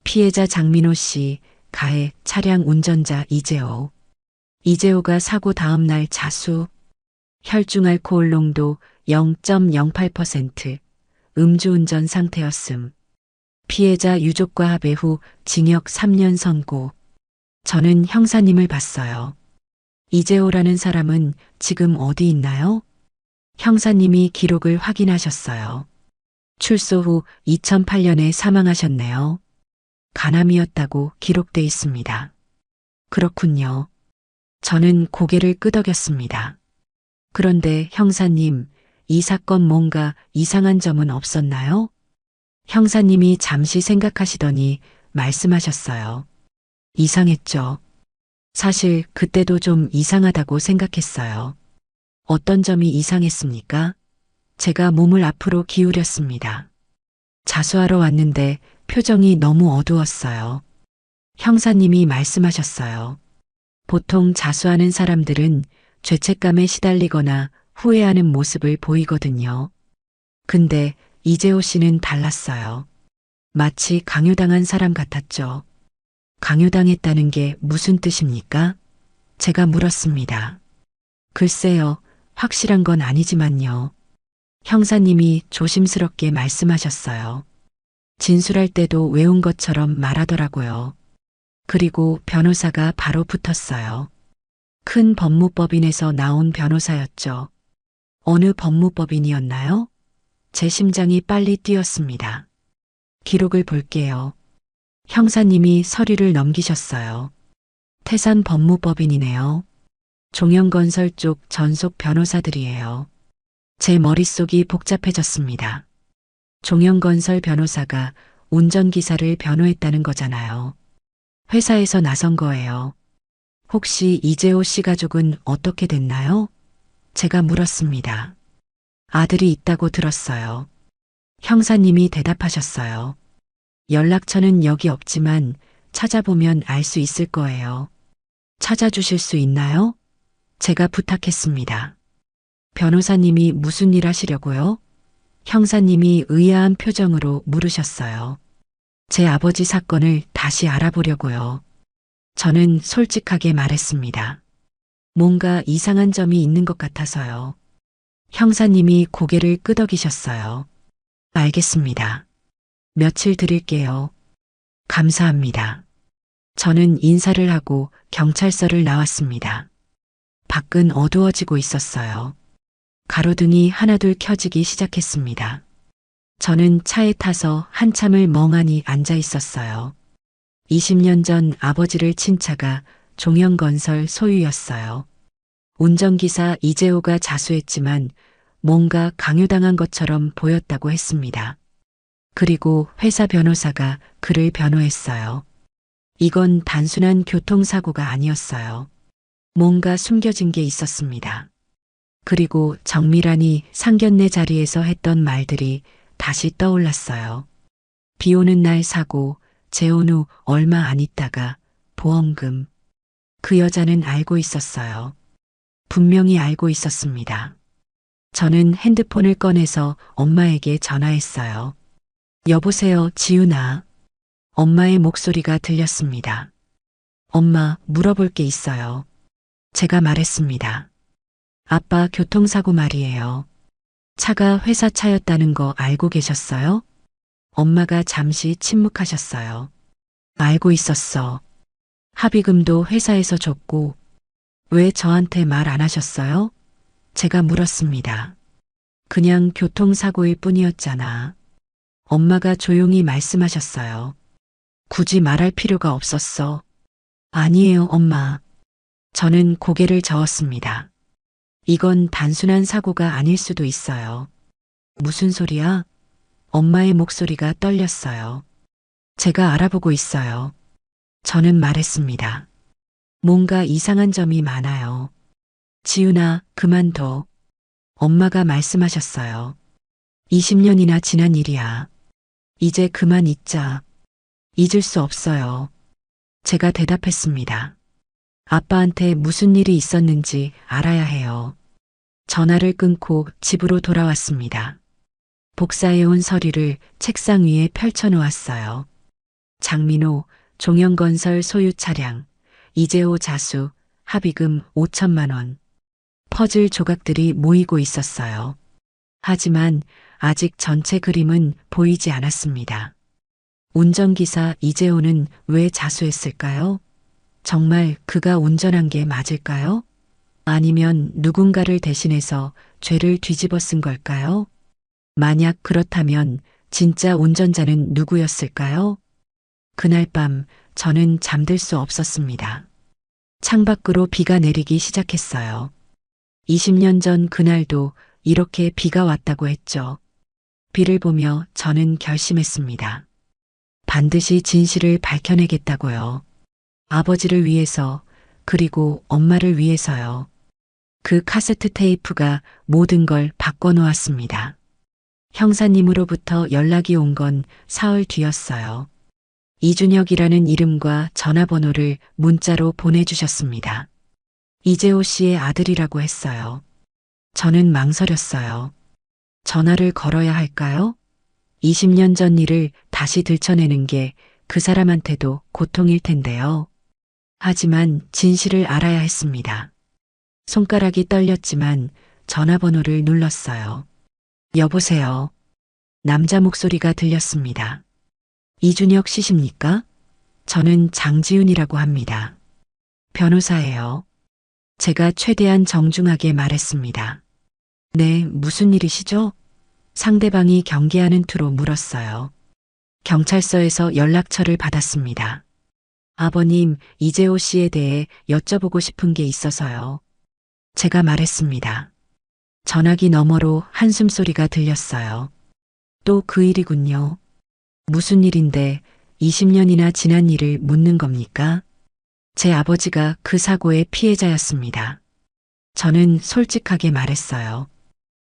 피해자 장민호 씨, 가해 차량 운전자 이재호. 이재호가 사고 다음 날 자수. 혈중 알코올 농도 0.08%, 음주운전 상태였음. 피해자 유족과 합의 후 징역 3년 선고. 저는 형사님을 봤어요. 이재호라는 사람은 지금 어디 있나요? 형사님이 기록을 확인하셨어요. 출소 후 2008년에 사망하셨네요. 간암이었다고 기록돼 있습니다. 그렇군요. 저는 고개를 끄덕였습니다. 그런데 형사님, 이 사건 뭔가 이상한 점은 없었나요? 형사님이 잠시 생각하시더니 말씀하셨어요. 이상했죠. 사실 그때도 좀 이상하다고 생각했어요. 어떤 점이 이상했습니까? 제가 몸을 앞으로 기울였습니다. 자수하러 왔는데 표정이 너무 어두웠어요. 형사님이 말씀하셨어요. 보통 자수하는 사람들은 죄책감에 시달리거나 후회하는 모습을 보이거든요. 근데 이재호 씨는 달랐어요. 마치 강요당한 사람 같았죠. 강요당했다는 게 무슨 뜻입니까? 제가 물었습니다. 글쎄요, 확실한 건 아니지만요. 형사님이 조심스럽게 말씀하셨어요. 진술할 때도 외운 것처럼 말하더라고요. 그리고 변호사가 바로 붙었어요. 큰 법무법인에서 나온 변호사였죠. 어느 법무법인이었나요? 제 심장이 빨리 뛰었습니다. 기록을 볼게요. 형사님이 서류를 넘기셨어요. 태산 법무법인이네요. 종영건설 쪽 전속 변호사들이에요. 제 머릿속이 복잡해졌습니다. 종영건설 변호사가 운전기사를 변호했다는 거잖아요. 회사에서 나선 거예요. 혹시 이재호 씨 가족은 어떻게 됐나요? 제가 물었습니다. 아들이 있다고 들었어요. 형사님이 대답하셨어요. 연락처는 여기 없지만 찾아보면 알 수 있을 거예요. 찾아주실 수 있나요? 제가 부탁했습니다. 변호사님이 무슨 일 하시려고요? 형사님이 의아한 표정으로 물으셨어요. 제 아버지 사건을 다시 알아보려고요. 저는 솔직하게 말했습니다. 뭔가 이상한 점이 있는 것 같아서요. 형사님이 고개를 끄덕이셨어요. 알겠습니다. 며칠 드릴게요. 감사합니다. 저는 인사를 하고 경찰서를 나왔습니다. 밖은 어두워지고 있었어요. 가로등이 하나둘 켜지기 시작했습니다. 저는 차에 타서 한참을 멍하니 앉아 있었어요. 20년 전 아버지를 친 차가 종영건설 소유였어요. 운전기사 이재호가 자수했지만 뭔가 강요당한 것처럼 보였다고 했습니다. 그리고 회사 변호사가 그를 변호했어요. 이건 단순한 교통사고가 아니었어요. 뭔가 숨겨진 게 있었습니다. 그리고 정밀한이 상견례 자리에서 했던 말들이 다시 떠올랐어요. 비 오는 날 사고, 재혼 후 얼마 안 있다가 보험금. 그 여자는 알고 있었어요. 분명히 알고 있었습니다. 저는 핸드폰을 꺼내서 엄마에게 전화했어요. 여보세요, 지훈아. 엄마의 목소리가 들렸습니다. 엄마, 물어볼 게 있어요. 제가 말했습니다. 아빠 교통사고 말이에요. 차가 회사 차였다는 거 알고 계셨어요? 엄마가 잠시 침묵하셨어요. 알고 있었어. 합의금도 회사에서 줬고, 왜 저한테 말 안 하셨어요? 제가 물었습니다. 그냥 교통사고일 뿐이었잖아. 엄마가 조용히 말씀하셨어요. 굳이 말할 필요가 없었어. 아니에요, 엄마. 저는 고개를 저었습니다. 이건 단순한 사고가 아닐 수도 있어요. 무슨 소리야? 엄마의 목소리가 떨렸어요. 제가 알아보고 있어요. 저는 말했습니다. 뭔가 이상한 점이 많아요. 지훈아, 그만둬. 엄마가 말씀하셨어요. 20년이나 지난 일이야. 이제 그만 잊자. 잊을 수 없어요. 제가 대답했습니다. 아빠한테 무슨 일이 있었는지 알아야 해요. 전화를 끊고 집으로 돌아왔습니다. 복사해온 서류를 책상 위에 펼쳐놓았어요. 장민호, 종영건설 소유 차량, 이재호 자수, 합의금 5천만 원. 퍼즐 조각들이 모이고 있었어요. 하지만 아직 전체 그림은 보이지 않았습니다. 운전기사 이재호는 왜 자수했을까요? 정말 그가 운전한 게 맞을까요? 아니면 누군가를 대신해서 죄를 뒤집어 쓴 걸까요? 만약 그렇다면 진짜 운전자는 누구였을까요? 그날 밤 저는 잠들 수 없었습니다. 창밖으로 비가 내리기 시작했어요. 20년 전 그날도 이렇게 비가 왔다고 했죠. 비를 보며 저는 결심했습니다. 반드시 진실을 밝혀내겠다고요. 아버지를 위해서, 그리고 엄마를 위해서요. 그 카세트 테이프가 모든 걸 바꿔놓았습니다. 형사님으로부터 연락이 온 건 사흘 뒤였어요. 이준혁이라는 이름과 전화번호를 문자로 보내주셨습니다. 이재호 씨의 아들이라고 했어요. 저는 망설였어요. 전화를 걸어야 할까요? 20년 전 일을 다시 들춰내는 게 그 사람한테도 고통일 텐데요. 하지만 진실을 알아야 했습니다. 손가락이 떨렸지만 전화번호를 눌렀어요. 여보세요. 남자 목소리가 들렸습니다. 이준혁 씨십니까? 저는 장지훈이라고 합니다. 변호사예요. 제가 최대한 정중하게 말했습니다. 네, 무슨 일이시죠? 상대방이 경계하는 투로 물었어요. 경찰서에서 연락처를 받았습니다. 아버님, 이재호 씨에 대해 여쭤보고 싶은 게 있어서요. 제가 말했습니다. 전화기 너머로 한숨소리가 들렸어요. 또 그 일이군요. 무슨 일인데 20년이나 지난 일을 묻는 겁니까? 제 아버지가 그 사고의 피해자였습니다. 저는 솔직하게 말했어요.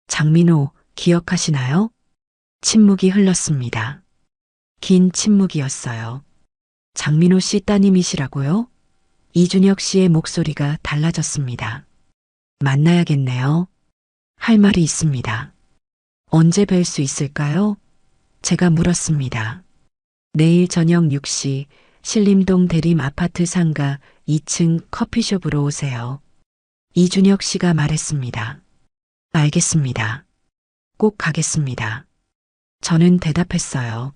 장민호, 기억하시나요? 침묵이 흘렀습니다. 긴 침묵이었어요. 장민호 씨 따님이시라고요? 이준혁 씨의 목소리가 달라졌습니다. 만나야겠네요. 할 말이 있습니다. 언제 뵐 수 있을까요? 제가 물었습니다. 내일 저녁 6시 신림동 대림 아파트 상가 2층 커피숍으로 오세요. 이준혁 씨가 말했습니다. 알겠습니다. 꼭 가겠습니다. 저는 대답했어요.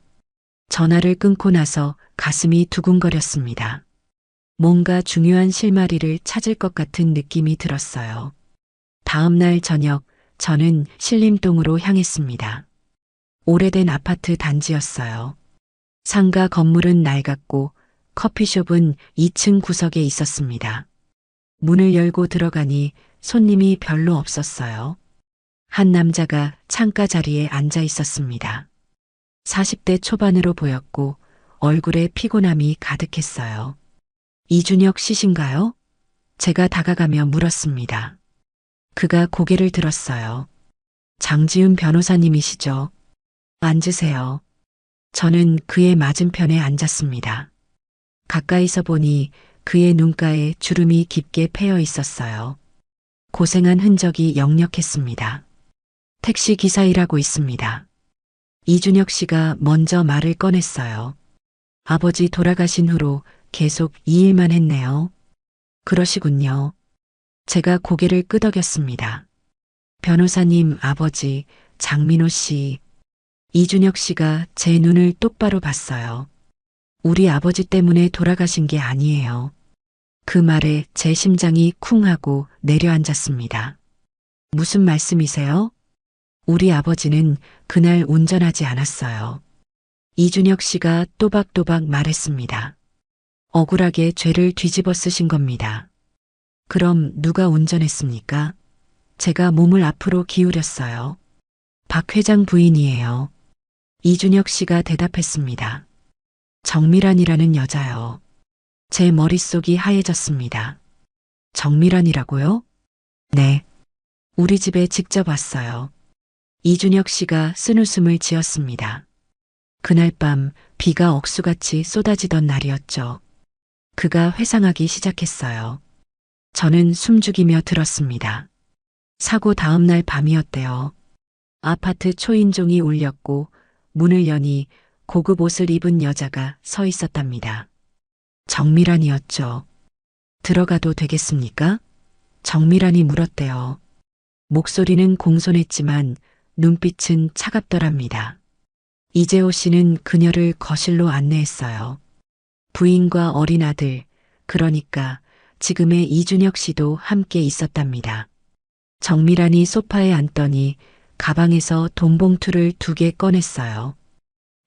전화를 끊고 나서 가슴이 두근거렸습니다. 뭔가 중요한 실마리를 찾을 것 같은 느낌이 들었어요. 다음 날 저녁 저는 신림동으로 향했습니다. 오래된 아파트 단지였어요. 상가 건물은 낡았고 커피숍은 2층 구석에 있었습니다. 문을 열고 들어가니 손님이 별로 없었어요. 한 남자가 창가 자리에 앉아 있었습니다. 40대 초반으로 보였고 얼굴에 피곤함이 가득했어요. 이준혁 씨신가요? 제가 다가가며 물었습니다. 그가 고개를 들었어요. 장지훈 변호사님이시죠? 앉으세요. 저는 그의 맞은편에 앉았습니다. 가까이서 보니 그의 눈가에 주름이 깊게 패여 있었어요. 고생한 흔적이 역력했습니다. 택시 기사 일하고 있습니다. 이준혁 씨가 먼저 말을 꺼냈어요. 아버지 돌아가신 후로 계속 이 일만 했네요. 그러시군요. 제가 고개를 끄덕였습니다. 변호사님 아버지 장민호 씨. 이준혁 씨가 제 눈을 똑바로 봤어요. 우리 아버지 때문에 돌아가신 게 아니에요. 그 말에 제 심장이 쿵 하고 내려앉았습니다. 무슨 말씀이세요? 우리 아버지는 그날 운전하지 않았어요. 이준혁 씨가 또박또박 말했습니다. 억울하게 죄를 뒤집어 쓰신 겁니다. 그럼 누가 운전했습니까? 제가 몸을 앞으로 기울였어요. 박 회장 부인이에요. 이준혁 씨가 대답했습니다. 정미란이라는 여자요. 제 머릿속이 하얘졌습니다. 정미란이라고요? 네. 우리 집에 직접 왔어요. 이준혁 씨가 쓴웃음을 지었습니다. 그날 밤 비가 억수같이 쏟아지던 날이었죠. 그가 회상하기 시작했어요. 저는 숨죽이며 들었습니다. 사고 다음 날 밤이었대요. 아파트 초인종이 울렸고 문을 여니 고급 옷을 입은 여자가 서 있었답니다. 정미란이었죠. 들어가도 되겠습니까? 정미란이 물었대요. 목소리는 공손했지만 눈빛은 차갑더랍니다. 이재호 씨는 그녀를 거실로 안내했어요. 부인과 어린 아들, 그러니까 지금의 이준혁 씨도 함께 있었답니다. 정미란이 소파에 앉더니 가방에서 돈 봉투를 2개 꺼냈어요.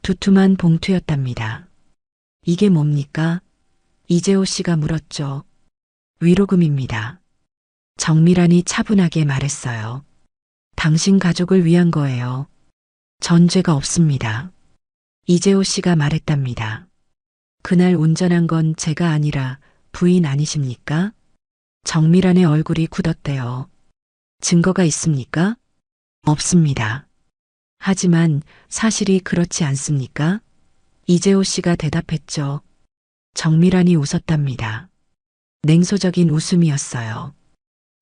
두툼한 봉투였답니다. 이게 뭡니까? 이재호 씨가 물었죠. 위로금입니다. 정미란이 차분하게 말했어요. 당신 가족을 위한 거예요. 전 죄가 없습니다. 이재호 씨가 말했답니다. 그날 운전한 건 제가 아니라 부인 아니십니까? 정미란의 얼굴이 굳었대요. 증거가 있습니까? 없습니다. 하지만 사실이 그렇지 않습니까? 이재호 씨가 대답했죠. 정미란이 웃었답니다. 냉소적인 웃음이었어요.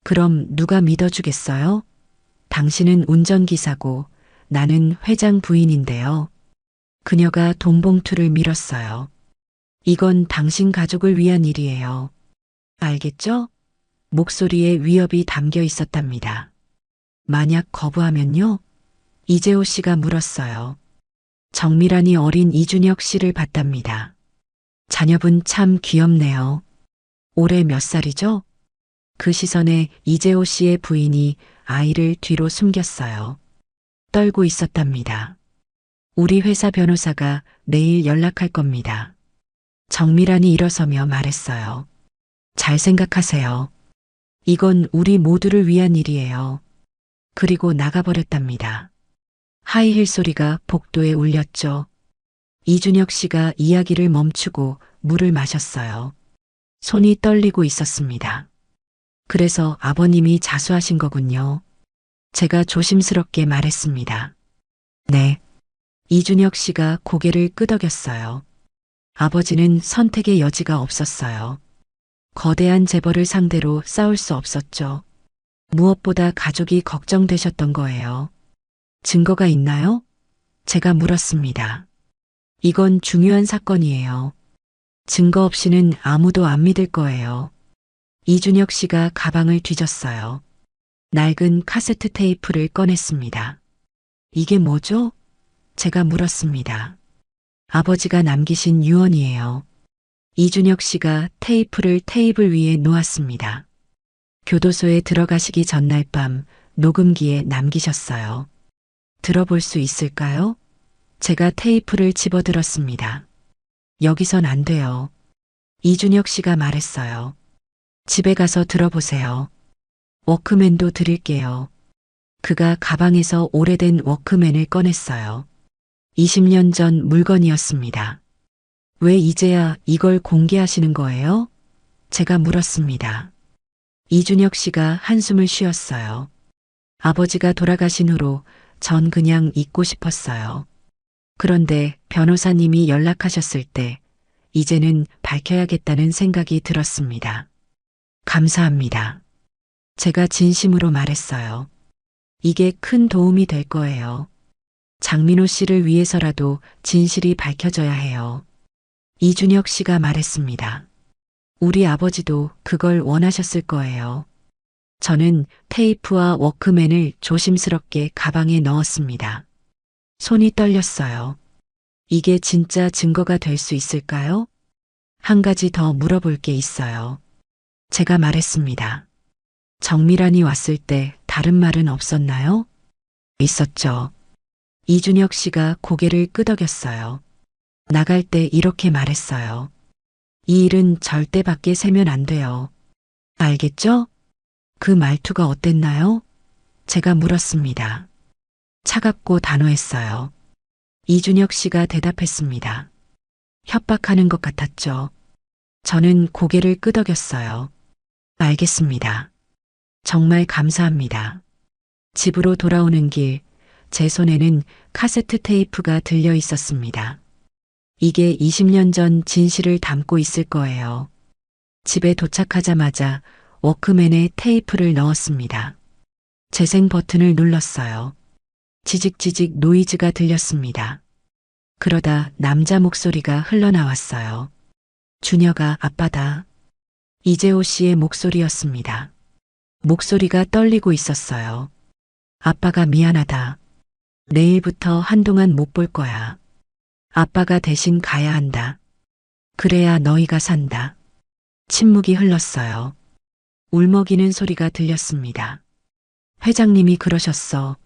그럼 누가 믿어주겠어요? 당신은 운전기사고 나는 회장 부인인데요. 그녀가 돈 봉투를 밀었어요. 이건 당신 가족을 위한 일이에요. 알겠죠? 목소리에 위협이 담겨 있었답니다. 만약 거부하면요? 이재호 씨가 물었어요. 정미란이 어린 이준혁 씨를 봤답니다. 자녀분 참 귀엽네요. 올해 몇 살이죠? 그 시선에 이재호 씨의 부인이 아이를 뒤로 숨겼어요. 떨고 있었답니다. 우리 회사 변호사가 내일 연락할 겁니다. 정미란이 일어서며 말했어요. 잘 생각하세요. 이건 우리 모두를 위한 일이에요. 그리고 나가버렸답니다. 하이힐 소리가 복도에 울렸죠. 이준혁 씨가 이야기를 멈추고 물을 마셨어요. 손이 떨리고 있었습니다. 그래서 아버님이 자수하신 거군요. 제가 조심스럽게 말했습니다. 네. 이준혁 씨가 고개를 끄덕였어요. 아버지는 선택의 여지가 없었어요. 거대한 재벌을 상대로 싸울 수 없었죠. 무엇보다 가족이 걱정되셨던 거예요. 증거가 있나요? 제가 물었습니다. 이건 중요한 사건이에요. 증거 없이는 아무도 안 믿을 거예요. 이준혁 씨가 가방을 뒤졌어요. 낡은 카세트 테이프를 꺼냈습니다. 이게 뭐죠? 제가 물었습니다. 아버지가 남기신 유언이에요. 이준혁 씨가 테이프를 테이블 위에 놓았습니다. 교도소에 들어가시기 전날 밤 녹음기에 남기셨어요. 들어볼 수 있을까요? 제가 테이프를 집어들었습니다. 여기선 안 돼요. 이준혁 씨가 말했어요. 집에 가서 들어보세요. 워크맨도 드릴게요. 그가 가방에서 오래된 워크맨을 꺼냈어요. 20년 전 물건이었습니다. 왜 이제야 이걸 공개하시는 거예요? 제가 물었습니다. 이준혁 씨가 한숨을 쉬었어요. 아버지가 돌아가신 후로 전 그냥 잊고 싶었어요. 그런데 변호사님이 연락하셨을 때 이제는 밝혀야겠다는 생각이 들었습니다. 감사합니다. 제가 진심으로 말했어요. 이게 큰 도움이 될 거예요. 장민호 씨를 위해서라도 진실이 밝혀져야 해요. 이준혁 씨가 말했습니다. 우리 아버지도 그걸 원하셨을 거예요. 저는 테이프와 워크맨을 조심스럽게 가방에 넣었습니다. 손이 떨렸어요. 이게 진짜 증거가 될 수 있을까요? 한 가지 더 물어볼 게 있어요. 제가 말했습니다. 정미란이 왔을 때 다른 말은 없었나요? 있었죠. 이준혁 씨가 고개를 끄덕였어요. 나갈 때 이렇게 말했어요. 이 일은 절대 밖에 새면 안 돼요. 알겠죠? 그 말투가 어땠나요? 제가 물었습니다. 차갑고 단호했어요. 이준혁 씨가 대답했습니다. 협박하는 것 같았죠. 저는 고개를 끄덕였어요. 알겠습니다. 정말 감사합니다. 집으로 돌아오는 길, 제 손에는 카세트 테이프가 들려 있었습니다. 이게 20년 전 진실을 담고 있을 거예요. 집에 도착하자마자 워크맨에 테이프를 넣었습니다. 재생 버튼을 눌렀어요. 지직지직 노이즈가 들렸습니다. 그러다 남자 목소리가 흘러나왔어요. 준혁아, 아빠다. 이재호 씨의 목소리였습니다. 목소리가 떨리고 있었어요. 아빠가 미안하다. 내일부터 한동안 못 볼 거야. 아빠가 대신 가야 한다. 그래야 너희가 산다. 침묵이 흘렀어요. 울먹이는 소리가 들렸습니다. 회장님이 그러셨어.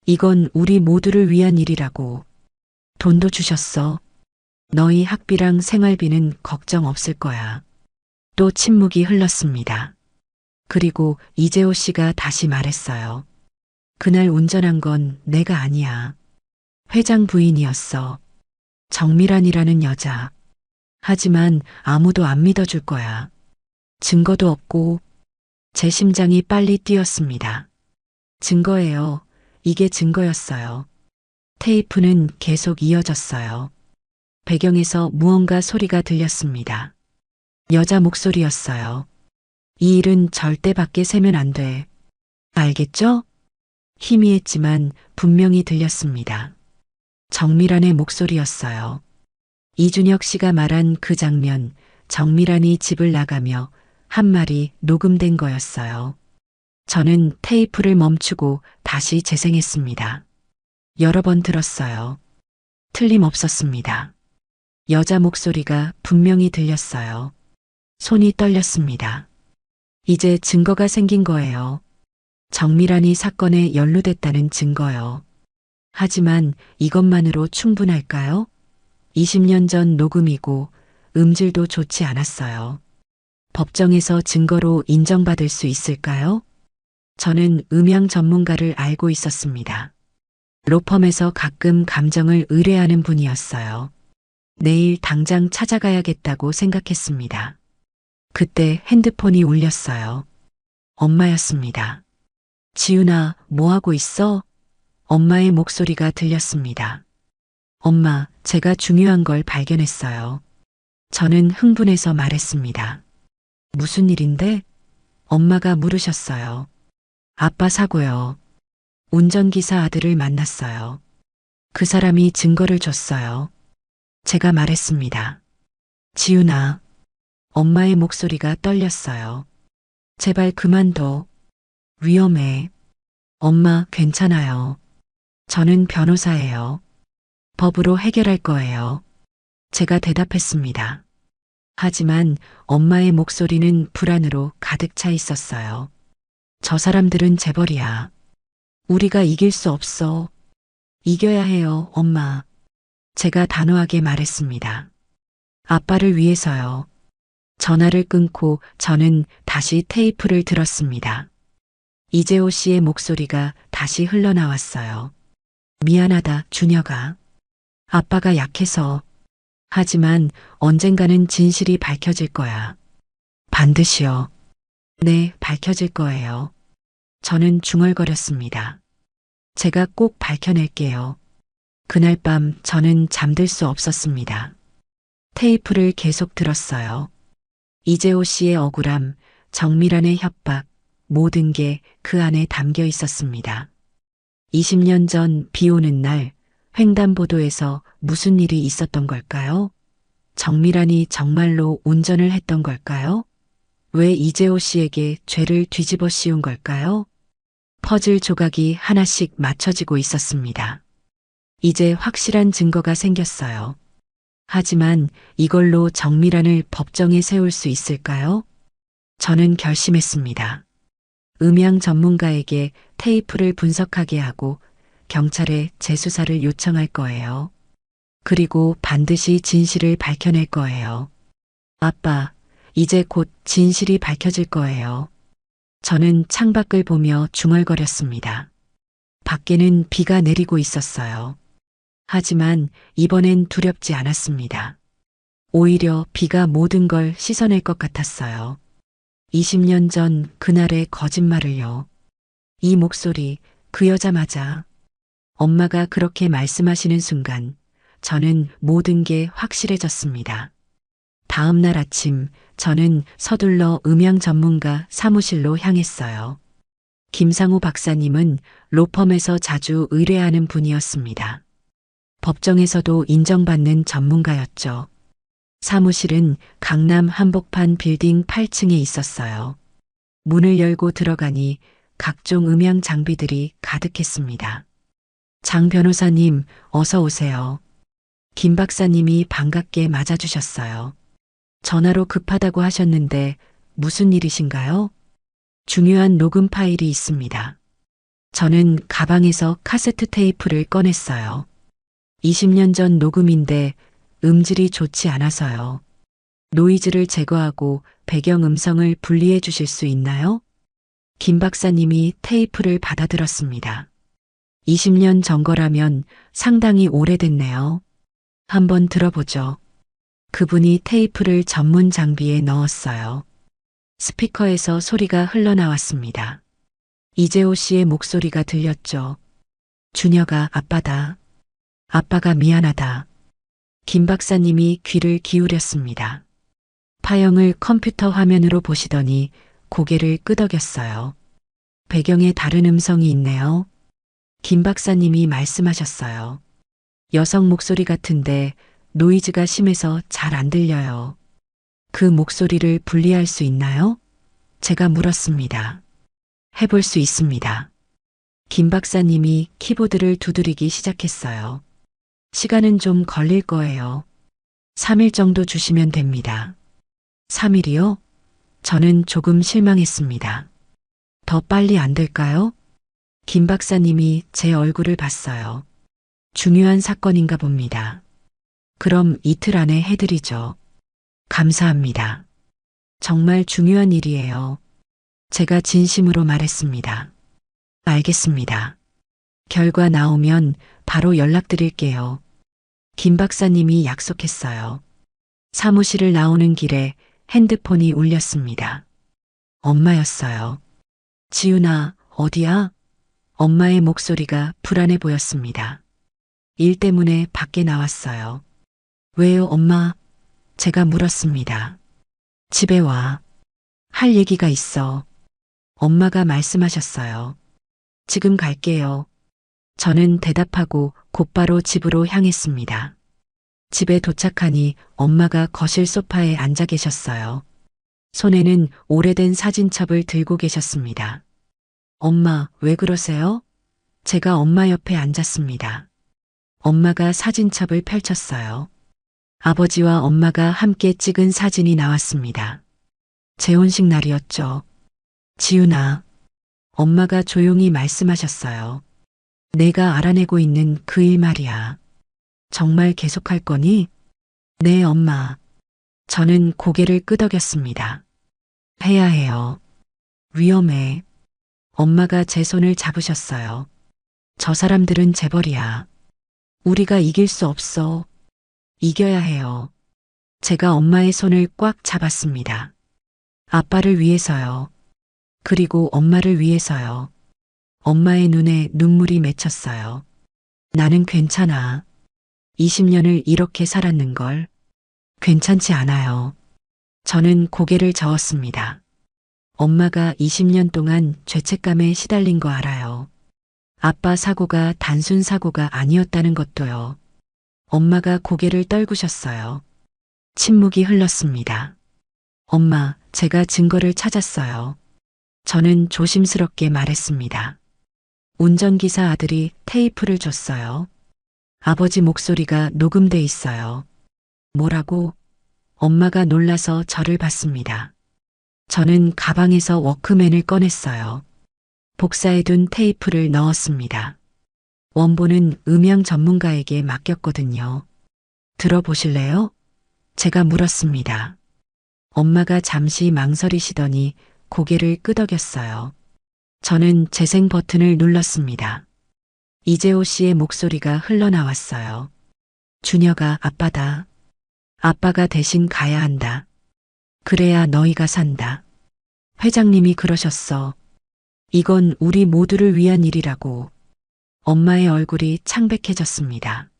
이건 우리 모두를 위한 일이라고. 돈도 주셨어. 너희 학비랑 생활비는 걱정 없을 거야. 또 침묵이 흘렀습니다. 그리고 이재호 씨가 다시 말했어요. 그날 운전한 건 내가 아니야. 회장 부인이었어. 정미란이라는 여자. 하지만 아무도 안 믿어줄 거야. 증거도 없고 제 심장이 빨리 뛰었습니다. 증거예요. 이게 증거였어요. 테이프는 계속 이어졌어요. 배경에서 무언가 소리가 들렸습니다. 여자 목소리였어요. 이 일은 절대 밖에 새면 안 돼. 알겠죠? 희미했지만 분명히 들렸습니다. 정미란의 목소리였어요. 이준혁 씨가 말한 그 장면, 정미란이 집을 나가며 한 말이 녹음된 거였어요. 저는 테이프를 멈추고 다시 재생했습니다. 여러 번 들었어요. 틀림없었습니다. 여자 목소리가 분명히 들렸어요. 손이 떨렸습니다. 이제 증거가 생긴 거예요. 정미란이 사건에 연루됐다는 증거요. 하지만 이것만으로 충분할까요? 20년 전 녹음이고 음질도 좋지 않았어요. 법정에서 증거로 인정받을 수 있을까요? 저는 음향 전문가를 알고 있었습니다. 로펌에서 가끔 감정을 의뢰하는 분이었어요. 내일 당장 찾아가야겠다고 생각했습니다. 그때 핸드폰이 울렸어요. 엄마였습니다. 지윤아, 뭐 하고 있어? 엄마의 목소리가 들렸습니다. 엄마, 제가 중요한 걸 발견했어요. 저는 흥분해서 말했습니다. 무슨 일인데? 엄마가 물으셨어요. 아빠 사고요. 운전기사 아들을 만났어요. 그 사람이 증거를 줬어요. 제가 말했습니다. 지윤아. 엄마의 목소리가 떨렸어요. 제발 그만둬. 위험해. 엄마, 괜찮아요. 저는 변호사예요. 법으로 해결할 거예요. 제가 대답했습니다. 하지만 엄마의 목소리는 불안으로 가득 차 있었어요. 저 사람들은 재벌이야. 우리가 이길 수 없어. 이겨야 해요, 엄마. 제가 단호하게 말했습니다. 아빠를 위해서요. 전화를 끊고 저는 다시 테이프를 들었습니다. 이재호 씨의 목소리가 다시 흘러나왔어요. 미안하다, 준혁아. 아빠가 약해서. 하지만 언젠가는 진실이 밝혀질 거야. 반드시요. 네, 밝혀질 거예요. 저는 중얼거렸습니다. 제가 꼭 밝혀낼게요. 그날 밤 저는 잠들 수 없었습니다. 테이프를 계속 들었어요. 이재호 씨의 억울함, 정미란의 협박, 모든 게 그 안에 담겨 있었습니다. 20년 전 비 오는 날 횡단보도에서 무슨 일이 있었던 걸까요? 정미란이 정말로 운전을 했던 걸까요? 왜 이재호 씨에게 죄를 뒤집어 씌운 걸까요? 퍼즐 조각이 하나씩 맞춰지고 있었습니다. 이제 확실한 증거가 생겼어요. 하지만 이걸로 정미란을 법정에 세울 수 있을까요? 저는 결심했습니다. 음향 전문가에게 테이프를 분석하게 하고 경찰에 재수사를 요청할 거예요. 그리고 반드시 진실을 밝혀낼 거예요. 아빠, 이제 곧 진실이 밝혀질 거예요. 저는 창밖을 보며 중얼거렸습니다. 밖에는 비가 내리고 있었어요. 하지만 이번엔 두렵지 않았습니다. 오히려 비가 모든 걸 씻어낼 것 같았어요. 20년 전 그날의 거짓말을요. 이 목소리, 그 여자 맞아. 엄마가 그렇게 말씀하시는 순간 저는 모든 게 확실해졌습니다. 다음 날 아침 저는 서둘러 음향 전문가 사무실로 향했어요. 김상우 박사님은 로펌에서 자주 의뢰하는 분이었습니다. 법정에서도 인정받는 전문가였죠. 사무실은 강남 한복판 빌딩 8층에 있었어요. 문을 열고 들어가니 각종 음향 장비들이 가득했습니다. 장 변호사님, 어서 오세요. 김 박사님이 반갑게 맞아주셨어요. 전화로 급하다고 하셨는데 무슨 일이신가요? 중요한 녹음 파일이 있습니다. 저는 가방에서 카세트 테이프를 꺼냈어요. 20년 전 녹음인데 음질이 좋지 않아서요. 노이즈를 제거하고 배경 음성을 분리해 주실 수 있나요? 김 박사님이 테이프를 받아들었습니다. 20년 전 거라면 상당히 오래됐네요. 한번 들어보죠. 그분이 테이프를 전문 장비에 넣었어요. 스피커에서 소리가 흘러나왔습니다. 이재호 씨의 목소리가 들렸죠. 준혁아, 아빠다. 아빠가 미안하다. 김 박사님이 귀를 기울였습니다. 파형을 컴퓨터 화면으로 보시더니 고개를 끄덕였어요. 배경에 다른 음성이 있네요. 김 박사님이 말씀하셨어요. 여성 목소리 같은데 노이즈가 심해서 잘 안 들려요. 그 목소리를 분리할 수 있나요? 제가 물었습니다. 해볼 수 있습니다. 김 박사님이 키보드를 두드리기 시작했어요. 시간은 좀 걸릴 거예요. 3일 정도 주시면 됩니다. 3일이요? 저는 조금 실망했습니다. 더 빨리 안 될까요? 김 박사님이 제 얼굴을 봤어요. 중요한 사건인가 봅니다. 그럼 이틀 안에 해드리죠. 감사합니다. 정말 중요한 일이에요. 제가 진심으로 말했습니다. 알겠습니다. 결과 나오면 바로 연락드릴게요. 김 박사님이 약속했어요. 사무실을 나오는 길에 핸드폰이 울렸습니다. 엄마였어요. 지훈아, 어디야? 엄마의 목소리가 불안해 보였습니다. 일 때문에 밖에 나왔어요. 왜요, 엄마? 제가 물었습니다. 집에 와. 할 얘기가 있어. 엄마가 말씀하셨어요. 지금 갈게요. 저는 대답하고 곧바로 집으로 향했습니다. 집에 도착하니 엄마가 거실 소파에 앉아 계셨어요. 손에는 오래된 사진첩을 들고 계셨습니다. 엄마, 왜 그러세요? 제가 엄마 옆에 앉았습니다. 엄마가 사진첩을 펼쳤어요. 아버지와 엄마가 함께 찍은 사진이 나왔습니다. 재혼식 날이었죠. 지훈아, 엄마가 조용히 말씀하셨어요. 내가 알아내고 있는 그 일 말이야. 정말 계속할 거니? 네, 엄마. 저는 고개를 끄덕였습니다. 해야 해요. 위험해. 엄마가 제 손을 잡으셨어요. 저 사람들은 재벌이야. 우리가 이길 수 없어. 이겨야 해요. 제가 엄마의 손을 꽉 잡았습니다. 아빠를 위해서요. 그리고 엄마를 위해서요. 엄마의 눈에 눈물이 맺혔어요. 나는 괜찮아. 20년을 이렇게 살았는걸. 괜찮지 않아요. 저는 고개를 저었습니다. 엄마가 20년 동안 죄책감에 시달린 거 알아요. 아빠 사고가 단순 사고가 아니었다는 것도요. 엄마가 고개를 떨구셨어요. 침묵이 흘렀습니다. 엄마, 제가 증거를 찾았어요. 저는 조심스럽게 말했습니다. 운전기사 아들이 테이프를 줬어요. 아버지 목소리가 녹음돼 있어요. 뭐라고? 엄마가 놀라서 저를 봤습니다. 저는 가방에서 워크맨을 꺼냈어요. 복사해둔 테이프를 넣었습니다. 원본은 음향 전문가에게 맡겼거든요. 들어보실래요? 제가 물었습니다. 엄마가 잠시 망설이시더니 고개를 끄덕였어요. 저는 재생 버튼을 눌렀습니다. 이재호 씨의 목소리가 흘러나왔어요. 준혁아, 아빠다. 아빠가 대신 가야 한다. 그래야 너희가 산다. 회장님이 그러셨어. 이건 우리 모두를 위한 일이라고. 엄마의 얼굴이 창백해졌습니다.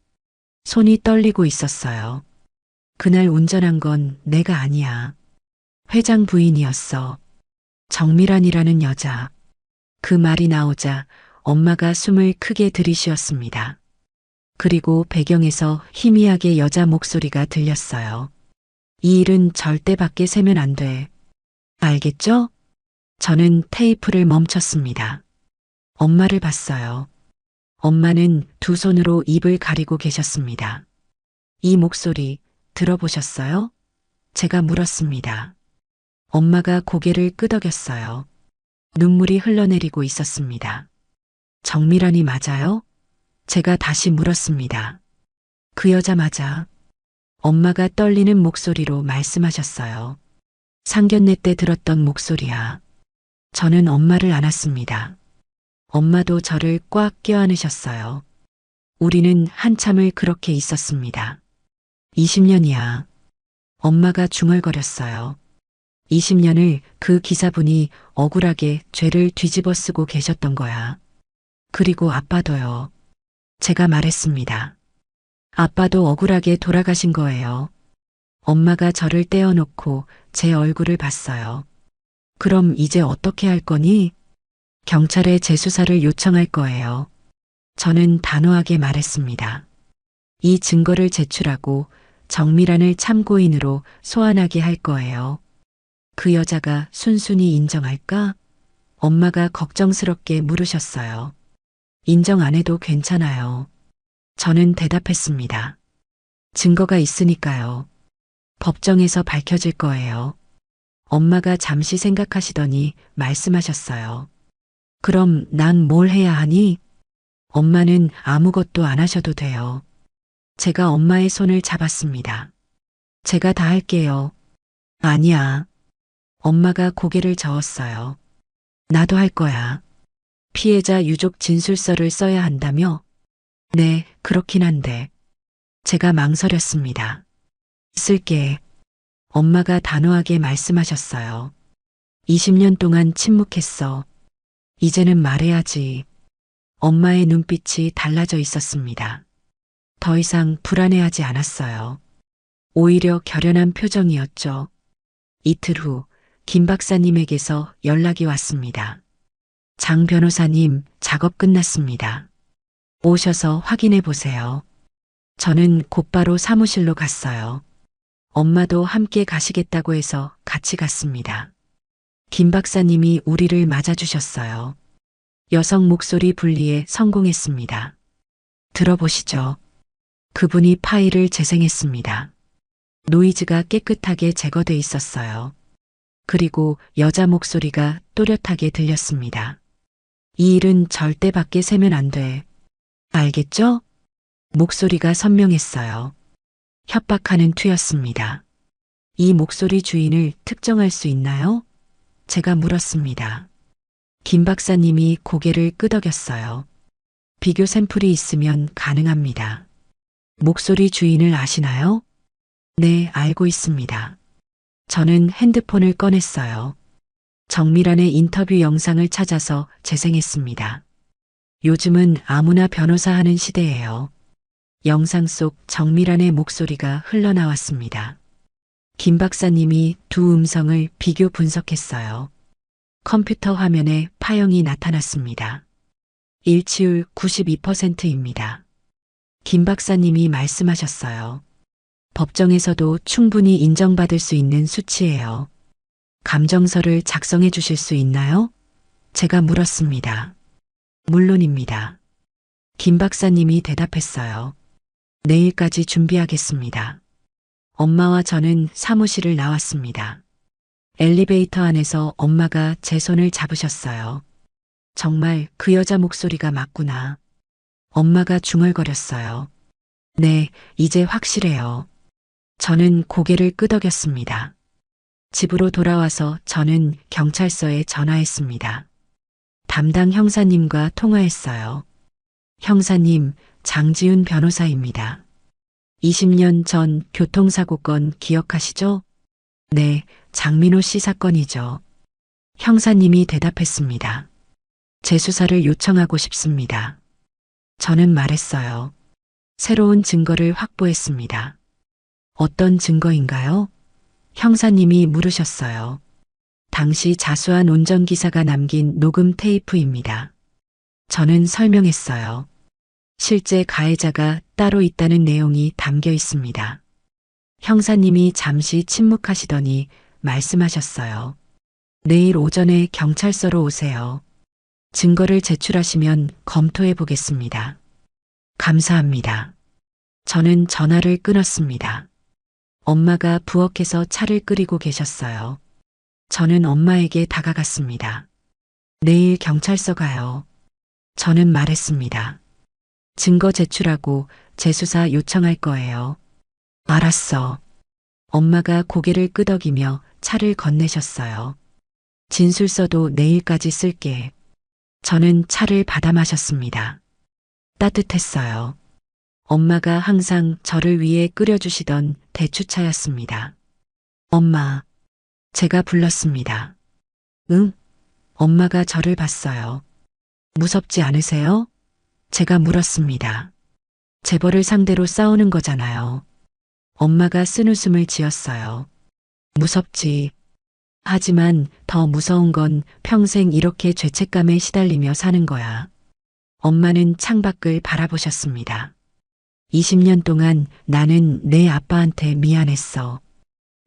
손이 떨리고 있었어요. 그날 운전한 건 내가 아니야. 회장 부인이었어. 정미란이라는 여자. 그 말이 나오자 엄마가 숨을 크게 들이쉬었습니다. 그리고 배경에서 희미하게 여자 목소리가 들렸어요. 이 일은 절대 밖에 새면 안 돼. 알겠죠? 저는 테이프를 멈췄습니다. 엄마를 봤어요. 엄마는 두 손으로 입을 가리고 계셨습니다. 이 목소리 들어보셨어요? 제가 물었습니다. 엄마가 고개를 끄덕였어요. 눈물이 흘러내리고 있었습니다. 정미란이 맞아요? 제가 다시 물었습니다. 그 여자 맞아. 엄마가 떨리는 목소리로 말씀하셨어요. 상견례 때 들었던 목소리야. 저는 엄마를 안았습니다. 엄마도 저를 꽉 껴안으셨어요. 우리는 한참을 그렇게 있었습니다. 20년이야. 엄마가 중얼거렸어요. 20년을 그 기사분이 억울하게 죄를 뒤집어 쓰고 계셨던 거야. 그리고 아빠도요. 제가 말했습니다. 아빠도 억울하게 돌아가신 거예요. 엄마가 저를 떼어놓고 제 얼굴을 봤어요. 그럼 이제 어떻게 할 거니? 경찰에 재수사를 요청할 거예요. 저는 단호하게 말했습니다. 이 증거를 제출하고 정미란을 참고인으로 소환하게 할 거예요. 그 여자가 순순히 인정할까? 엄마가 걱정스럽게 물으셨어요. 인정 안 해도 괜찮아요. 저는 대답했습니다. 증거가 있으니까요. 법정에서 밝혀질 거예요. 엄마가 잠시 생각하시더니 말씀하셨어요. 그럼 난 뭘 해야 하니? 엄마는 아무것도 안 하셔도 돼요. 제가 엄마의 손을 잡았습니다. 제가 다 할게요. 아니야. 엄마가 고개를 저었어요. 나도 할 거야. 피해자 유족 진술서를 써야 한다며? 네, 그렇긴 한데. 제가 망설였습니다. 쓸게. 엄마가 단호하게 말씀하셨어요. 20년 동안 침묵했어. 이제는 말해야지. 엄마의 눈빛이 달라져 있었습니다. 더 이상 불안해하지 않았어요. 오히려 결연한 표정이었죠. 이틀 후 김 박사님에게서 연락이 왔습니다. 장 변호사님, 작업 끝났습니다. 오셔서 확인해 보세요. 저는 곧바로 사무실로 갔어요. 엄마도 함께 가시겠다고 해서 같이 갔습니다. 김 박사님이 우리를 맞아주셨어요. 여성 목소리 분리에 성공했습니다. 들어보시죠. 그분이 파일을 재생했습니다. 노이즈가 깨끗하게 제거돼 있었어요. 그리고 여자 목소리가 또렷하게 들렸습니다. 이 일은 절대 밖에 새면 안 돼. 알겠죠? 목소리가 선명했어요. 협박하는 투였습니다. 이 목소리 주인을 특정할 수 있나요? 제가 물었습니다. 김 박사님이 고개를 끄덕였어요. 비교 샘플이 있으면 가능합니다. 목소리 주인을 아시나요? 네, 알고 있습니다. 저는 핸드폰을 꺼냈어요. 정미란의 인터뷰 영상을 찾아서 재생했습니다. 요즘은 아무나 변호사 하는 시대예요. 영상 속 정미란의 목소리가 흘러나왔습니다. 김 박사님이 두 음성을 비교 분석했어요. 컴퓨터 화면에 파형이 나타났습니다. 일치율 92%입니다. 김 박사님이 말씀하셨어요. 법정에서도 충분히 인정받을 수 있는 수치예요. 감정서를 작성해 주실 수 있나요? 제가 물었습니다. 물론입니다. 김 박사님이 대답했어요. 내일까지 준비하겠습니다. 엄마와 저는 사무실을 나왔습니다. 엘리베이터 안에서 엄마가 제 손을 잡으셨어요. 정말 그 여자 목소리가 맞구나. 엄마가 중얼거렸어요. 네, 이제 확실해요. 저는 고개를 끄덕였습니다. 집으로 돌아와서 저는 경찰서에 전화했습니다. 담당 형사님과 통화했어요. 형사님, 장지훈 변호사입니다. 20년 전 교통사고 건 기억하시죠? 네, 장민호 씨 사건이죠. 형사님이 대답했습니다. 재수사를 요청하고 싶습니다. 저는 말했어요. 새로운 증거를 확보했습니다. 어떤 증거인가요? 형사님이 물으셨어요. 당시 자수한 운전기사가 남긴 녹음 테이프입니다. 저는 설명했어요. 실제 가해자가 따로 있다는 내용이 담겨 있습니다. 형사님이 잠시 침묵하시더니 말씀하셨어요. 내일 오전에 경찰서로 오세요. 증거를 제출하시면 검토해 보겠습니다. 감사합니다. 저는 전화를 끊었습니다. 엄마가 부엌에서 차를 끓이고 계셨어요. 저는 엄마에게 다가갔습니다. 내일 경찰서 가요. 저는 말했습니다. 증거 제출하고 재수사 요청할 거예요. 알았어. 엄마가 고개를 끄덕이며 차를 건네셨어요. 진술서도 내일까지 쓸게. 저는 차를 받아 마셨습니다. 따뜻했어요. 엄마가 항상 저를 위해 끓여주시던 대추차였습니다. 엄마, 제가 불렀습니다. 응? 엄마가 저를 봤어요. 무섭지 않으세요? 제가 물었습니다. 재벌을 상대로 싸우는 거잖아요. 엄마가 쓴웃음을 지었어요. 무섭지. 하지만 더 무서운 건 평생 이렇게 죄책감에 시달리며 사는 거야. 엄마는 창밖을 바라보셨습니다. 20년 동안 나는 내 아빠한테 미안했어.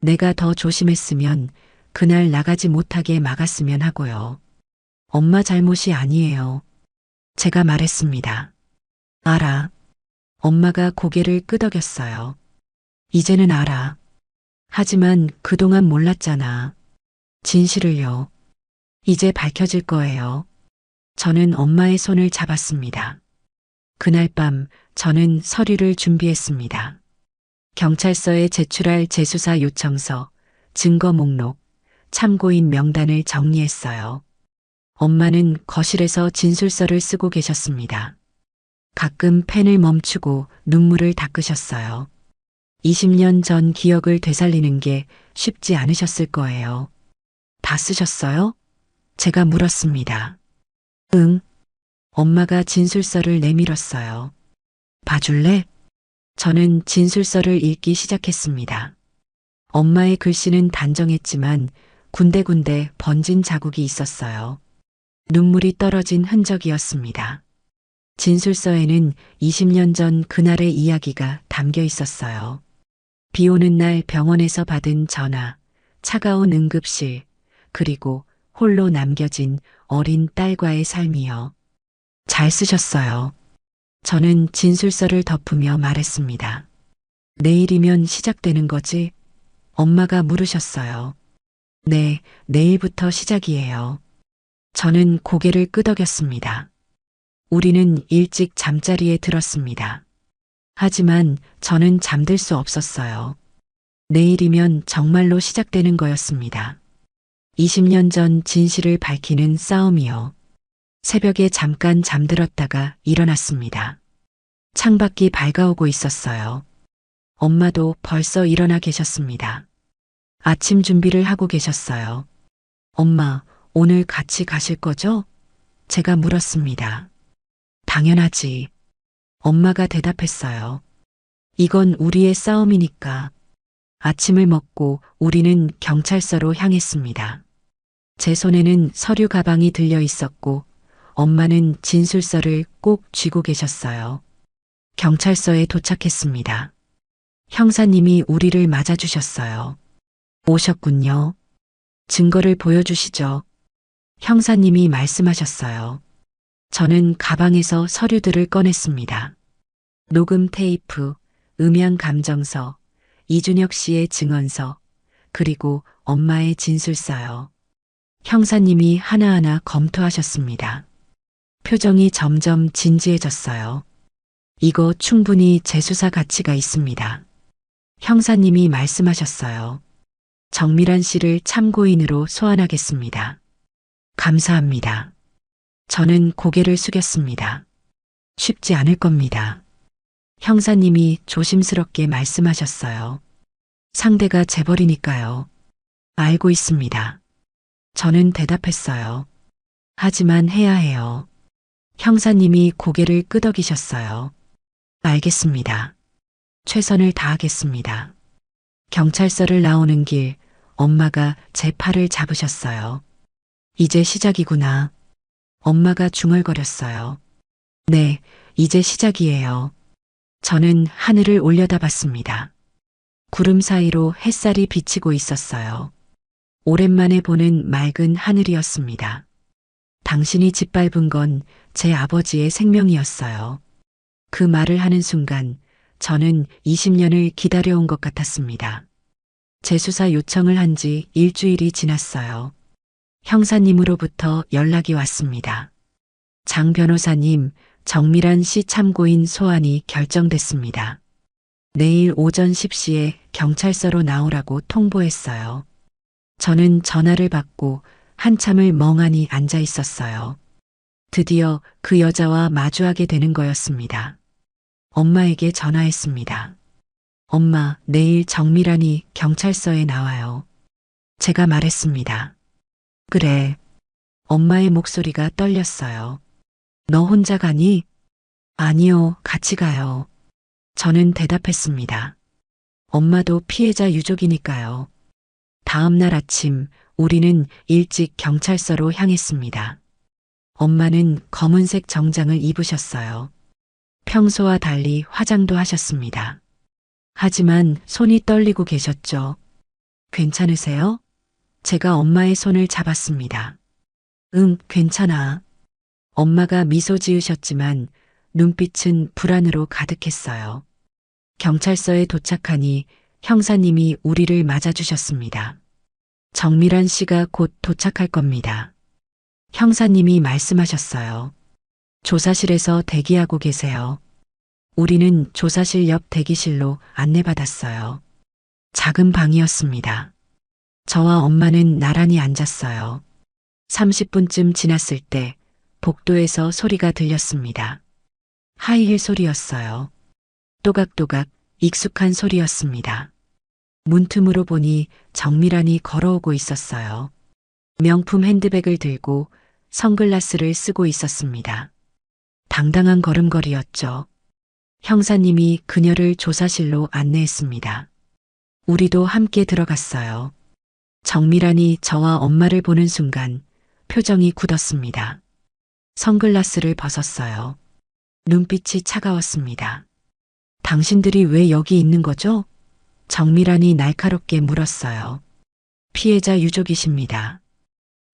내가 더 조심했으면 그날 나가지 못하게 막았으면 하고요. 엄마 잘못이 아니에요. 제가 말했습니다. 알아. 엄마가 고개를 끄덕였어요. 이제는 알아. 하지만 그동안 몰랐잖아. 진실을요. 이제 밝혀질 거예요. 저는 엄마의 손을 잡았습니다. 그날 밤 저는 서류를 준비했습니다. 경찰서에 제출할 재수사 요청서, 증거 목록, 참고인 명단을 정리했어요. 엄마는 거실에서 진술서를 쓰고 계셨습니다. 가끔 펜을 멈추고 눈물을 닦으셨어요. 20년 전 기억을 되살리는 게 쉽지 않으셨을 거예요. 다 쓰셨어요? 제가 물었습니다. 응. 엄마가 진술서를 내밀었어요. 봐줄래? 저는 진술서를 읽기 시작했습니다. 엄마의 글씨는 단정했지만 군데군데 번진 자국이 있었어요. 눈물이 떨어진 흔적이었습니다. 진술서에는 20년 전 그날의 이야기가 담겨 있었어요. 비 오는 날 병원에서 받은 전화, 차가운 응급실, 그리고 홀로 남겨진 어린 딸과의 삶이요. 잘 쓰셨어요. 저는 진술서를 덮으며 말했습니다. 내일이면 시작되는 거지? 엄마가 물으셨어요. 네, 내일부터 시작이에요. 저는 고개를 끄덕였습니다. 우리는 일찍 잠자리에 들었습니다. 하지만 저는 잠들 수 없었어요. 내일이면 정말로 시작되는 거였습니다. 20년 전 진실을 밝히는 싸움이요. 새벽에 잠깐 잠들었다가 일어났습니다. 창밖이 밝아오고 있었어요. 엄마도 벌써 일어나 계셨습니다. 아침 준비를 하고 계셨어요. 엄마, 오늘 같이 가실 거죠? 제가 물었습니다. 당연하지. 엄마가 대답했어요. 이건 우리의 싸움이니까. 아침을 먹고 우리는 경찰서로 향했습니다. 제 손에는 서류 가방이 들려 있었고 엄마는 진술서를 꼭 쥐고 계셨어요. 경찰서에 도착했습니다. 형사님이 우리를 맞아주셨어요. 오셨군요. 증거를 보여주시죠. 형사님이 말씀하셨어요. 저는 가방에서 서류들을 꺼냈습니다. 녹음 테이프, 음향 감정서, 이준혁 씨의 증언서, 그리고 엄마의 진술서요. 형사님이 하나하나 검토하셨습니다. 표정이 점점 진지해졌어요. 이거 충분히 재수사 가치가 있습니다. 형사님이 말씀하셨어요. 정밀한 씨를 참고인으로 소환하겠습니다. 감사합니다. 저는 고개를 숙였습니다. 쉽지 않을 겁니다. 형사님이 조심스럽게 말씀하셨어요. 상대가 재벌이니까요. 알고 있습니다. 저는 대답했어요. 하지만 해야 해요. 형사님이 고개를 끄덕이셨어요. 알겠습니다. 최선을 다하겠습니다. 경찰서를 나오는 길, 엄마가 제 팔을 잡으셨어요. 이제 시작이구나. 엄마가 중얼거렸어요. 네, 이제 시작이에요. 저는 하늘을 올려다봤습니다. 구름 사이로 햇살이 비치고 있었어요. 오랜만에 보는 맑은 하늘이었습니다. 당신이 짓밟은 건 제 아버지의 생명이었어요. 그 말을 하는 순간 저는 20년을 기다려온 것 같았습니다. 재수사 요청을 한 지 일주일이 지났어요. 형사님으로부터 연락이 왔습니다. 장 변호사님, 정밀한 씨 참고인 소환이 결정됐습니다. 내일 오전 10시에 경찰서로 나오라고 통보했어요. 저는 전화를 받고 한참을 멍하니 앉아 있었어요. 드디어 그 여자와 마주하게 되는 거였습니다. 엄마에게 전화했습니다. 엄마, 내일 정밀한이 경찰서에 나와요. 제가 말했습니다. 그래. 엄마의 목소리가 떨렸어요. 너 혼자 가니? 아니요, 같이 가요. 저는 대답했습니다. 엄마도 피해자 유족이니까요. 다음 날 아침 우리는 일찍 경찰서로 향했습니다. 엄마는 검은색 정장을 입으셨어요. 평소와 달리 화장도 하셨습니다. 하지만 손이 떨리고 계셨죠. 괜찮으세요? 제가 엄마의 손을 잡았습니다. 응, 괜찮아. 엄마가 미소 지으셨지만 눈빛은 불안으로 가득했어요. 경찰서에 도착하니 형사님이 우리를 맞아주셨습니다. 정밀한 씨가 곧 도착할 겁니다. 형사님이 말씀하셨어요. 조사실에서 대기하고 계세요. 우리는 조사실 옆 대기실로 안내받았어요. 작은 방이었습니다. 저와 엄마는 나란히 앉았어요. 30분쯤 지났을 때 복도에서 소리가 들렸습니다. 하이힐 소리였어요. 또각또각 익숙한 소리였습니다. 문틈으로 보니 정밀한이 걸어오고 있었어요. 명품 핸드백을 들고 선글라스를 쓰고 있었습니다. 당당한 걸음걸이였죠. 형사님이 그녀를 조사실로 안내했습니다. 우리도 함께 들어갔어요. 정밀한이 저와 엄마를 보는 순간 표정이 굳었습니다. 선글라스를 벗었어요. 눈빛이 차가웠습니다. 당신들이 왜 여기 있는 거죠? 정밀한이 날카롭게 물었어요. 피해자 유족이십니다.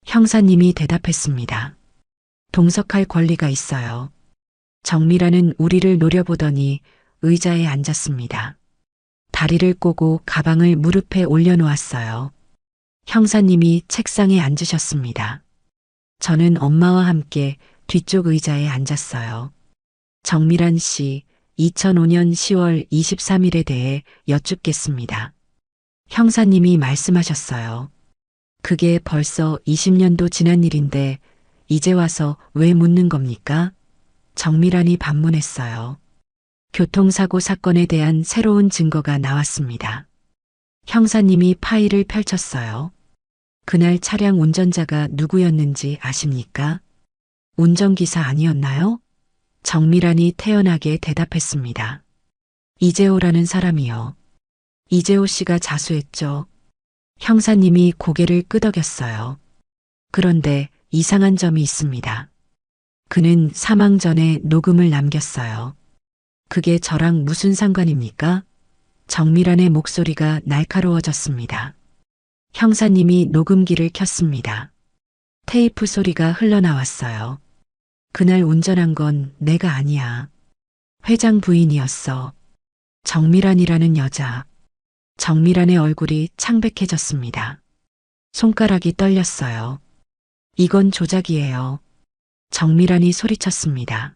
형사님이 대답했습니다. 동석할 권리가 있어요. 정밀한은 우리를 노려보더니 의자에 앉았습니다. 다리를 꼬고 가방을 무릎에 올려놓았어요. 형사님이 책상에 앉으셨습니다. 저는 엄마와 함께 뒤쪽 의자에 앉았어요. 정밀한 씨, 2005년 10월 23일에 대해 여쭙겠습니다. 형사님이 말씀하셨어요. 그게 벌써 20년도 지난 일인데 이제 와서 왜 묻는 겁니까? 정밀한이 반문했어요. 교통사고 사건에 대한 새로운 증거가 나왔습니다. 형사님이 파일을 펼쳤어요. 그날 차량 운전자가 누구였는지 아십니까? 운전기사 아니었나요? 정밀한이 태연하게 대답했습니다. 이재호라는 사람이요. 이재호 씨가 자수했죠. 형사님이 고개를 끄덕였어요. 그런데 이상한 점이 있습니다. 그는 사망 전에 녹음을 남겼어요. 그게 저랑 무슨 상관입니까? 정밀한의 목소리가 날카로워졌습니다. 형사님이 녹음기를 켰습니다. 테이프 소리가 흘러나왔어요. 그날 운전한 건 내가 아니야. 회장 부인이었어. 정밀한이라는 여자. 정밀한의 얼굴이 창백해졌습니다. 손가락이 떨렸어요. 이건 조작이에요. 정밀한이 소리쳤습니다.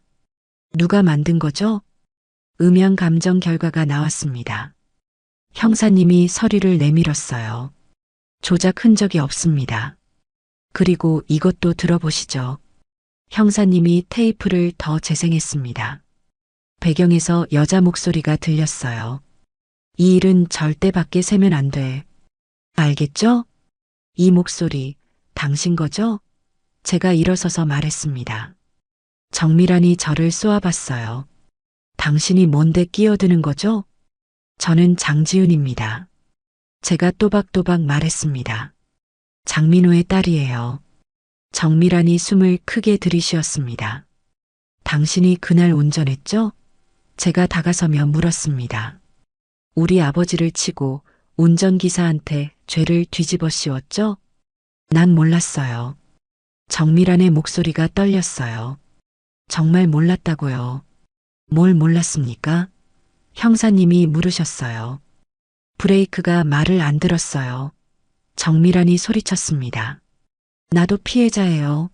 누가 만든 거죠? 음향 감정 결과가 나왔습니다. 형사님이 서류를 내밀었어요. 조작 흔적이 없습니다. 그리고 이것도 들어보시죠. 형사님이 테이프를 더 재생했습니다. 배경에서 여자 목소리가 들렸어요. 이 일은 절대 밖에 새면 안 돼. 알겠죠? 이 목소리, 당신 거죠? 제가 일어서서 말했습니다. 정밀한이 저를 쏘아봤어요. 당신이 뭔데 끼어드는 거죠? 저는 장지윤입니다. 제가 또박또박 말했습니다. 장민호의 딸이에요. 정밀한이 숨을 크게 들이쉬었습니다. 당신이 그날 운전했죠? 제가 다가서며 물었습니다. 우리 아버지를 치고 운전기사한테 죄를 뒤집어 씌웠죠? 난 몰랐어요. 정미란의 목소리가 떨렸어요. 정말 몰랐다고요. 뭘 몰랐습니까? 형사님이 물으셨어요. 브레이크가 말을 안 들었어요. 정미란이 소리쳤습니다. 나도 피해자예요.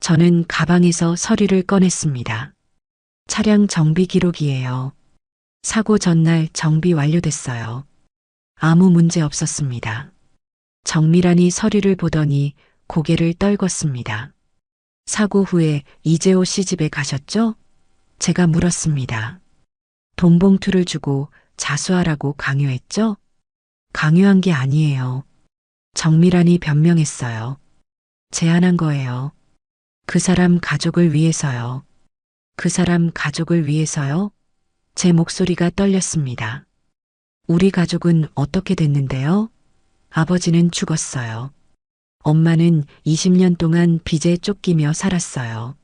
저는 가방에서 서류를 꺼냈습니다. 차량 정비 기록이에요. 사고 전날 정비 완료됐어요. 아무 문제 없었습니다. 정미란이 서류를 보더니 고개를 떨궜습니다. 사고 후에 이재호 씨 집에 가셨죠? 제가 물었습니다. 돈 봉투를 주고 자수하라고 강요했죠? 강요한 게 아니에요. 정미란이 변명했어요. 제안한 거예요. 그 사람 가족을 위해서요. 그 사람 가족을 위해서요? 제 목소리가 떨렸습니다. 우리 가족은 어떻게 됐는데요? 아버지는 죽었어요. 엄마는 20년 동안 빚에 쫓기며 살았어요.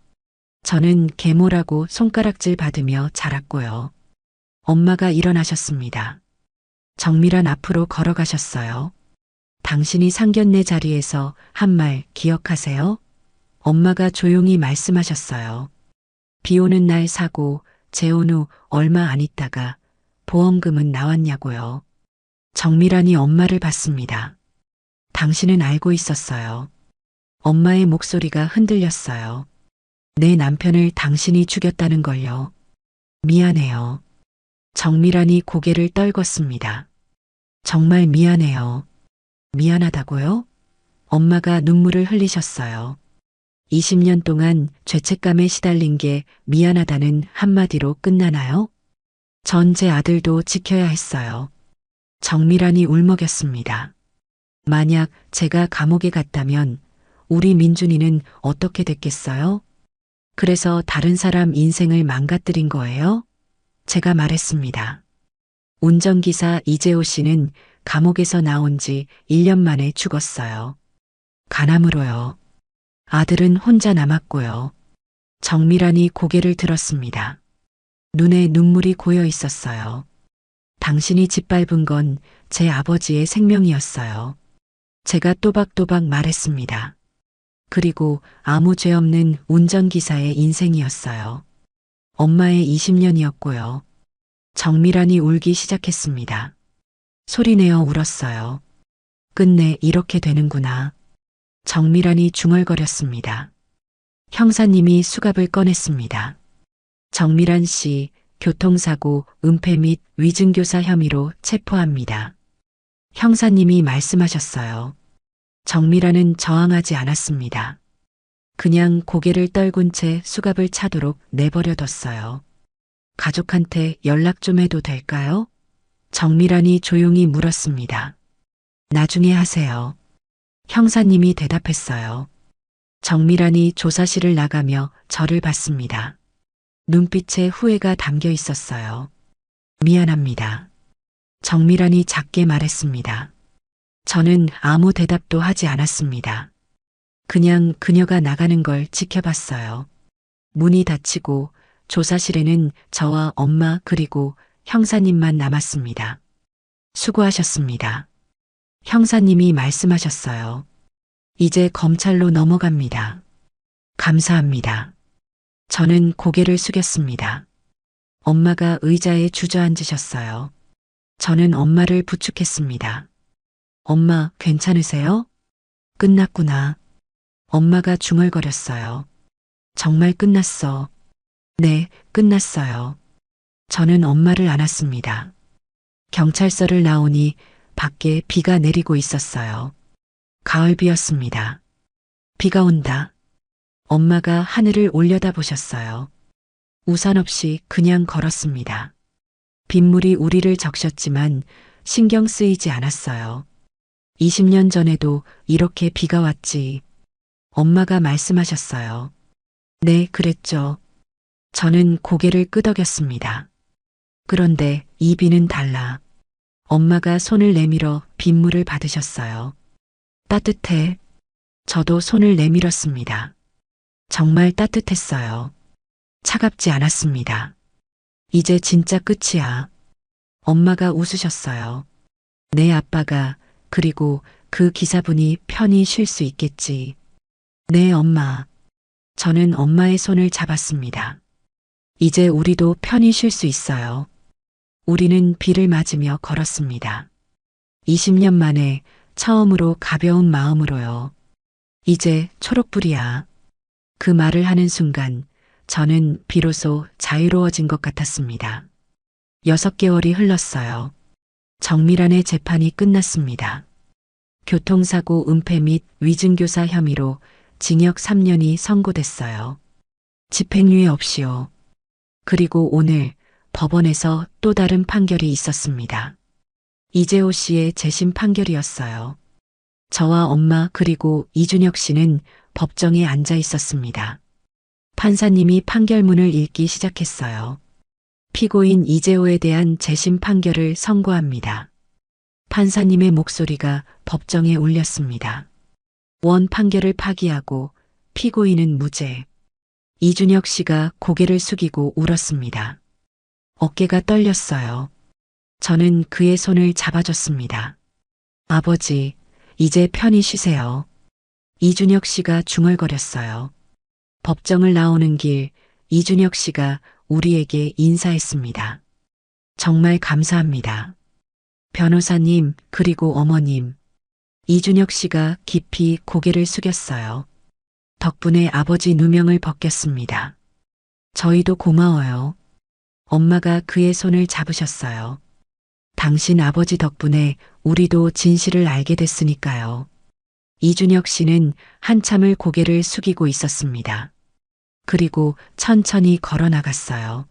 저는 계모라고 손가락질 받으며 자랐고요. 엄마가 일어나셨습니다. 정미란 앞으로 걸어가셨어요. 당신이 상견례 자리에서 한 말 기억하세요? 엄마가 조용히 말씀하셨어요. 비 오는 날 사고 재혼 후 얼마 안 있다가 보험금은 나왔냐고요. 정미란이 엄마를 봤습니다. 당신은 알고 있었어요. 엄마의 목소리가 흔들렸어요. 내 남편을 당신이 죽였다는 걸요. 미안해요. 정미란이 고개를 떨궜습니다. 정말 미안해요. 미안하다고요? 엄마가 눈물을 흘리셨어요. 20년 동안 죄책감에 시달린 게 미안하다는 한마디로 끝나나요? 전 제 아들도 지켜야 했어요. 정미란이 울먹였습니다. 만약 제가 감옥에 갔다면 우리 민준이는 어떻게 됐겠어요? 그래서 다른 사람 인생을 망가뜨린 거예요? 제가 말했습니다. 운전기사 이재호 씨는 감옥에서 나온 지 1년 만에 죽었어요. 간암으로요. 아들은 혼자 남았고요. 정미란이 고개를 들었습니다. 눈에 눈물이 고여 있었어요. 당신이 짓밟은 건 제 아버지의 생명이었어요. 제가 또박또박 말했습니다. 그리고 아무 죄 없는 운전기사의 인생이었어요. 엄마의 20년이었고요. 정미란이 울기 시작했습니다. 소리내어 울었어요. 끝내 이렇게 되는구나. 정미란이 중얼거렸습니다. 형사님이 수갑을 꺼냈습니다. 정미란 씨 교통사고 은폐 및 위증교사 혐의로 체포합니다. 형사님이 말씀하셨어요. 정미란은 저항하지 않았습니다. 그냥 고개를 떨군 채 수갑을 차도록 내버려뒀어요. 가족한테 연락 좀 해도 될까요? 정미란이 조용히 물었습니다. 나중에 하세요. 형사님이 대답했어요. 정미란이 조사실을 나가며 저를 봤습니다. 눈빛에 후회가 담겨 있었어요. 미안합니다. 정미란이 작게 말했습니다. 저는 아무 대답도 하지 않았습니다. 그냥 그녀가 나가는 걸 지켜봤어요. 문이 닫히고 조사실에는 저와 엄마 그리고 형사님만 남았습니다. 수고하셨습니다. 형사님이 말씀하셨어요. 이제 검찰로 넘어갑니다. 감사합니다. 저는 고개를 숙였습니다. 엄마가 의자에 주저앉으셨어요. 저는 엄마를 부축했습니다. 엄마, 괜찮으세요? 끝났구나. 엄마가 중얼거렸어요. 정말 끝났어. 네, 끝났어요. 저는 엄마를 안았습니다. 경찰서를 나오니 밖에 비가 내리고 있었어요. 가을비였습니다. 비가 온다. 엄마가 하늘을 올려다보셨어요. 우산 없이 그냥 걸었습니다. 빗물이 우리를 적셨지만 신경 쓰이지 않았어요. 20년 전에도 이렇게 비가 왔지. 엄마가 말씀하셨어요. 네, 그랬죠. 저는 고개를 끄덕였습니다. 그런데 이 비는 달라. 엄마가 손을 내밀어 빗물을 받으셨어요. 따뜻해. 저도 손을 내밀었습니다. 정말 따뜻했어요. 차갑지 않았습니다. 이제 진짜 끝이야. 엄마가 웃으셨어요. 내 아빠가 그리고 그 기사분이 편히 쉴 수 있겠지. 네, 엄마. 저는 엄마의 손을 잡았습니다. 이제 우리도 편히 쉴 수 있어요. 우리는 비를 맞으며 걸었습니다. 20년 만에 처음으로 가벼운 마음으로요. 이제 초록불이야. 그 말을 하는 순간 저는 비로소 자유로워진 것 같았습니다. 6개월이 흘렀어요. 정밀한의 재판이 끝났습니다. 교통사고 은폐 및 위증교사 혐의로 징역 3년이 선고됐어요. 집행유예 없이요. 그리고 오늘 법원에서 또 다른 판결이 있었습니다. 이재호 씨의 재심 판결이었어요. 저와 엄마 그리고 이준혁 씨는 법정에 앉아 있었습니다. 판사님이 판결문을 읽기 시작했어요. 피고인 이재호에 대한 재심 판결을 선고합니다. 판사님의 목소리가 법정에 울렸습니다. 원 판결을 파기하고 피고인은 무죄. 이준혁 씨가 고개를 숙이고 울었습니다. 어깨가 떨렸어요. 저는 그의 손을 잡아줬습니다. 아버지, 이제 편히 쉬세요. 이준혁 씨가 중얼거렸어요. 법정을 나오는 길 이준혁 씨가 우리에게 인사했습니다. 정말 감사합니다. 변호사님, 그리고 어머님. 이준혁 씨가 깊이 고개를 숙였어요. 덕분에 아버지 누명을 벗겼습니다. 저희도 고마워요. 엄마가 그의 손을 잡으셨어요. 당신 아버지 덕분에 우리도 진실을 알게 됐으니까요. 이준혁 씨는 한참을 고개를 숙이고 있었습니다. 그리고 천천히 걸어 나갔어요.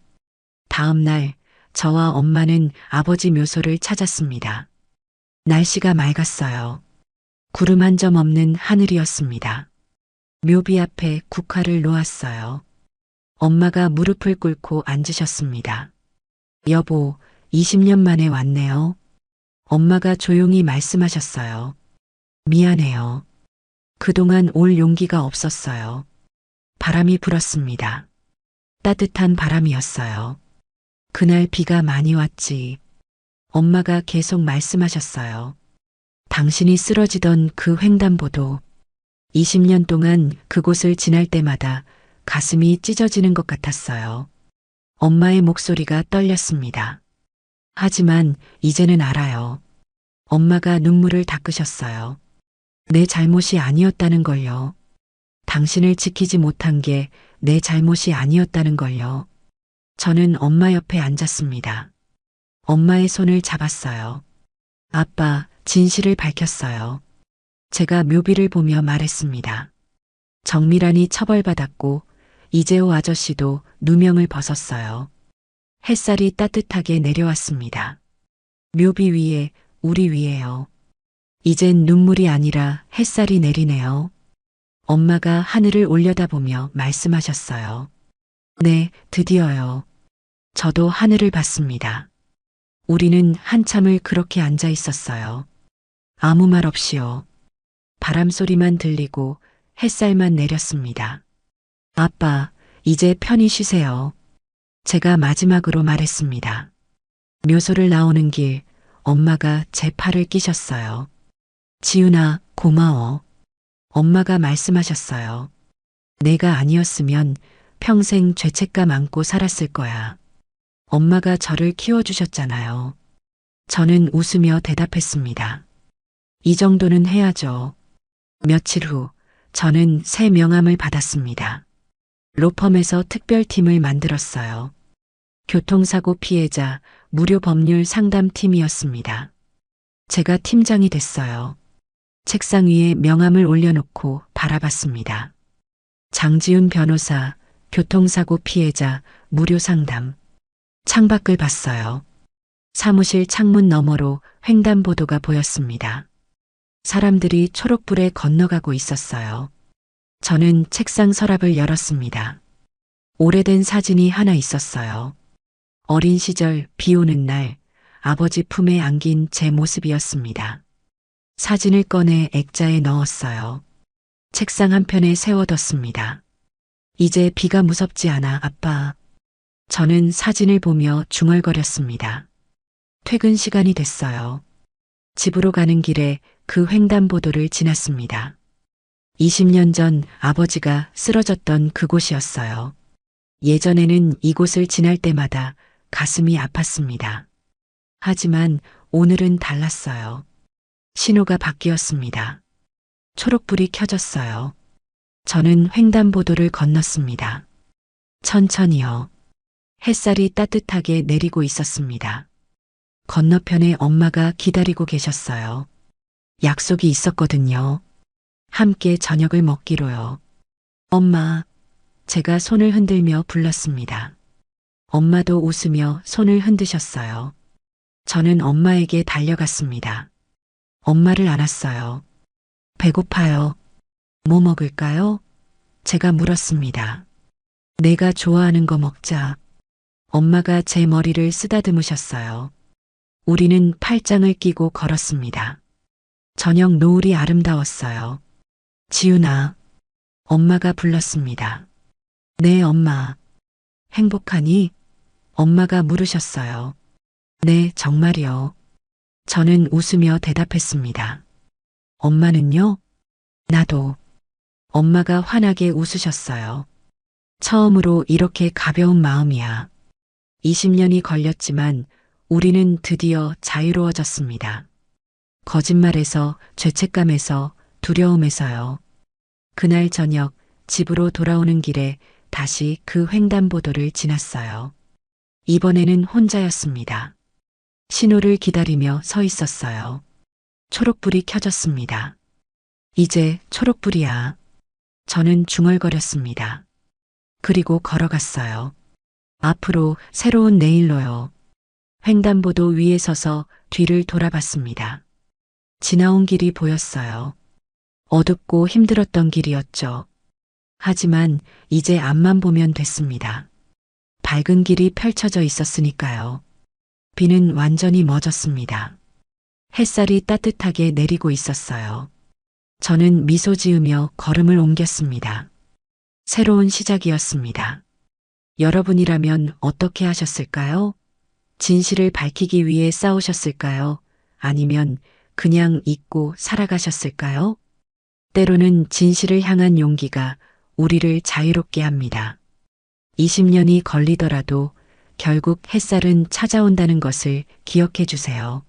다음 날 저와 엄마는 아버지 묘소를 찾았습니다. 날씨가 맑았어요. 구름 한 점 없는 하늘이었습니다. 묘비 앞에 국화를 놓았어요. 엄마가 무릎을 꿇고 앉으셨습니다. 여보, 20년 만에 왔네요. 엄마가 조용히 말씀하셨어요. 미안해요. 그동안 올 용기가 없었어요. 바람이 불었습니다. 따뜻한 바람이었어요. 그날 비가 많이 왔지. 엄마가 계속 말씀하셨어요. 당신이 쓰러지던 그 횡단보도. 20년 동안 그곳을 지날 때마다 가슴이 찢어지는 것 같았어요. 엄마의 목소리가 떨렸습니다. 하지만 이제는 알아요. 엄마가 눈물을 닦으셨어요. 내 잘못이 아니었다는 걸요. 당신을 지키지 못한 게 내 잘못이 아니었다는 걸요. 저는 엄마 옆에 앉았습니다. 엄마의 손을 잡았어요. 아빠, 진실을 밝혔어요. 제가 묘비를 보며 말했습니다. 정밀한이 처벌받았고 이재호 아저씨도 누명을 벗었어요. 햇살이 따뜻하게 내려왔습니다. 묘비 위에, 우리 위에요. 이젠 눈물이 아니라 햇살이 내리네요. 엄마가 하늘을 올려다보며 말씀하셨어요. 네, 드디어요. 저도 하늘을 봤습니다. 우리는 한참을 그렇게 앉아 있었어요. 아무 말 없이요. 바람 소리만 들리고 햇살만 내렸습니다. 아빠, 이제 편히 쉬세요. 제가 마지막으로 말했습니다. 묘소를 나오는 길, 엄마가 제 팔을 끼셨어요. 지훈아, 고마워. 엄마가 말씀하셨어요. 내가 아니었으면 평생 죄책감 안고 살았을 거야. 엄마가 저를 키워주셨잖아요. 저는 웃으며 대답했습니다. 이 정도는 해야죠. 며칠 후 저는 새 명함을 받았습니다. 로펌에서 특별팀을 만들었어요. 교통사고 피해자 무료 법률 상담팀이었습니다. 제가 팀장이 됐어요. 책상 위에 명함을 올려놓고 바라봤습니다. 장지훈 변호사, 교통사고 피해자, 무료 상담. 창밖을 봤어요. 사무실 창문 너머로 횡단보도가 보였습니다. 사람들이 초록불에 건너가고 있었어요. 저는 책상 서랍을 열었습니다. 오래된 사진이 하나 있었어요. 어린 시절 비 오는 날 아버지 품에 안긴 제 모습이었습니다. 사진을 꺼내 액자에 넣었어요. 책상 한편에 세워뒀습니다. 이제 비가 무섭지 않아, 아빠. 저는 사진을 보며 중얼거렸습니다. 퇴근 시간이 됐어요. 집으로 가는 길에 그 횡단보도를 지났습니다. 20년 전 아버지가 쓰러졌던 그곳이었어요. 예전에는 이곳을 지날 때마다 가슴이 아팠습니다. 하지만 오늘은 달랐어요. 신호가 바뀌었습니다. 초록불이 켜졌어요. 저는 횡단보도를 건넜습니다. 천천히요. 햇살이 따뜻하게 내리고 있었습니다. 건너편에 엄마가 기다리고 계셨어요. 약속이 있었거든요. 함께 저녁을 먹기로요. 엄마, 제가 손을 흔들며 불렀습니다. 엄마도 웃으며 손을 흔드셨어요. 저는 엄마에게 달려갔습니다. 엄마를 안았어요. 배고파요. 뭐 먹을까요? 제가 물었습니다. 내가 좋아하는 거 먹자. 엄마가 제 머리를 쓰다듬으셨어요. 우리는 팔짱을 끼고 걸었습니다. 저녁 노을이 아름다웠어요. 지훈아, 엄마가 불렀습니다. 네, 엄마. 행복하니? 엄마가 물으셨어요. 네, 정말이요. 저는 웃으며 대답했습니다. 엄마는요? 나도. 엄마가 환하게 웃으셨어요. 처음으로 이렇게 가벼운 마음이야. 20년이 걸렸지만 우리는 드디어 자유로워졌습니다. 거짓말에서, 죄책감에서, 두려움에서요. 그날 저녁 집으로 돌아오는 길에 다시 그 횡단보도를 지났어요. 이번에는 혼자였습니다. 신호를 기다리며 서 있었어요. 초록불이 켜졌습니다. 이제 초록불이야. 저는 중얼거렸습니다. 그리고 걸어갔어요. 앞으로 새로운 내일로요. 횡단보도 위에 서서 뒤를 돌아봤습니다. 지나온 길이 보였어요. 어둡고 힘들었던 길이었죠. 하지만 이제 앞만 보면 됐습니다. 밝은 길이 펼쳐져 있었으니까요. 비는 완전히 멎었습니다. 햇살이 따뜻하게 내리고 있었어요. 저는 미소 지으며 걸음을 옮겼습니다. 새로운 시작이었습니다. 여러분이라면 어떻게 하셨을까요? 진실을 밝히기 위해 싸우셨을까요? 아니면 그냥 잊고 살아가셨을까요? 때로는 진실을 향한 용기가 우리를 자유롭게 합니다. 20년이 걸리더라도 결국 햇살은 찾아온다는 것을 기억해 주세요.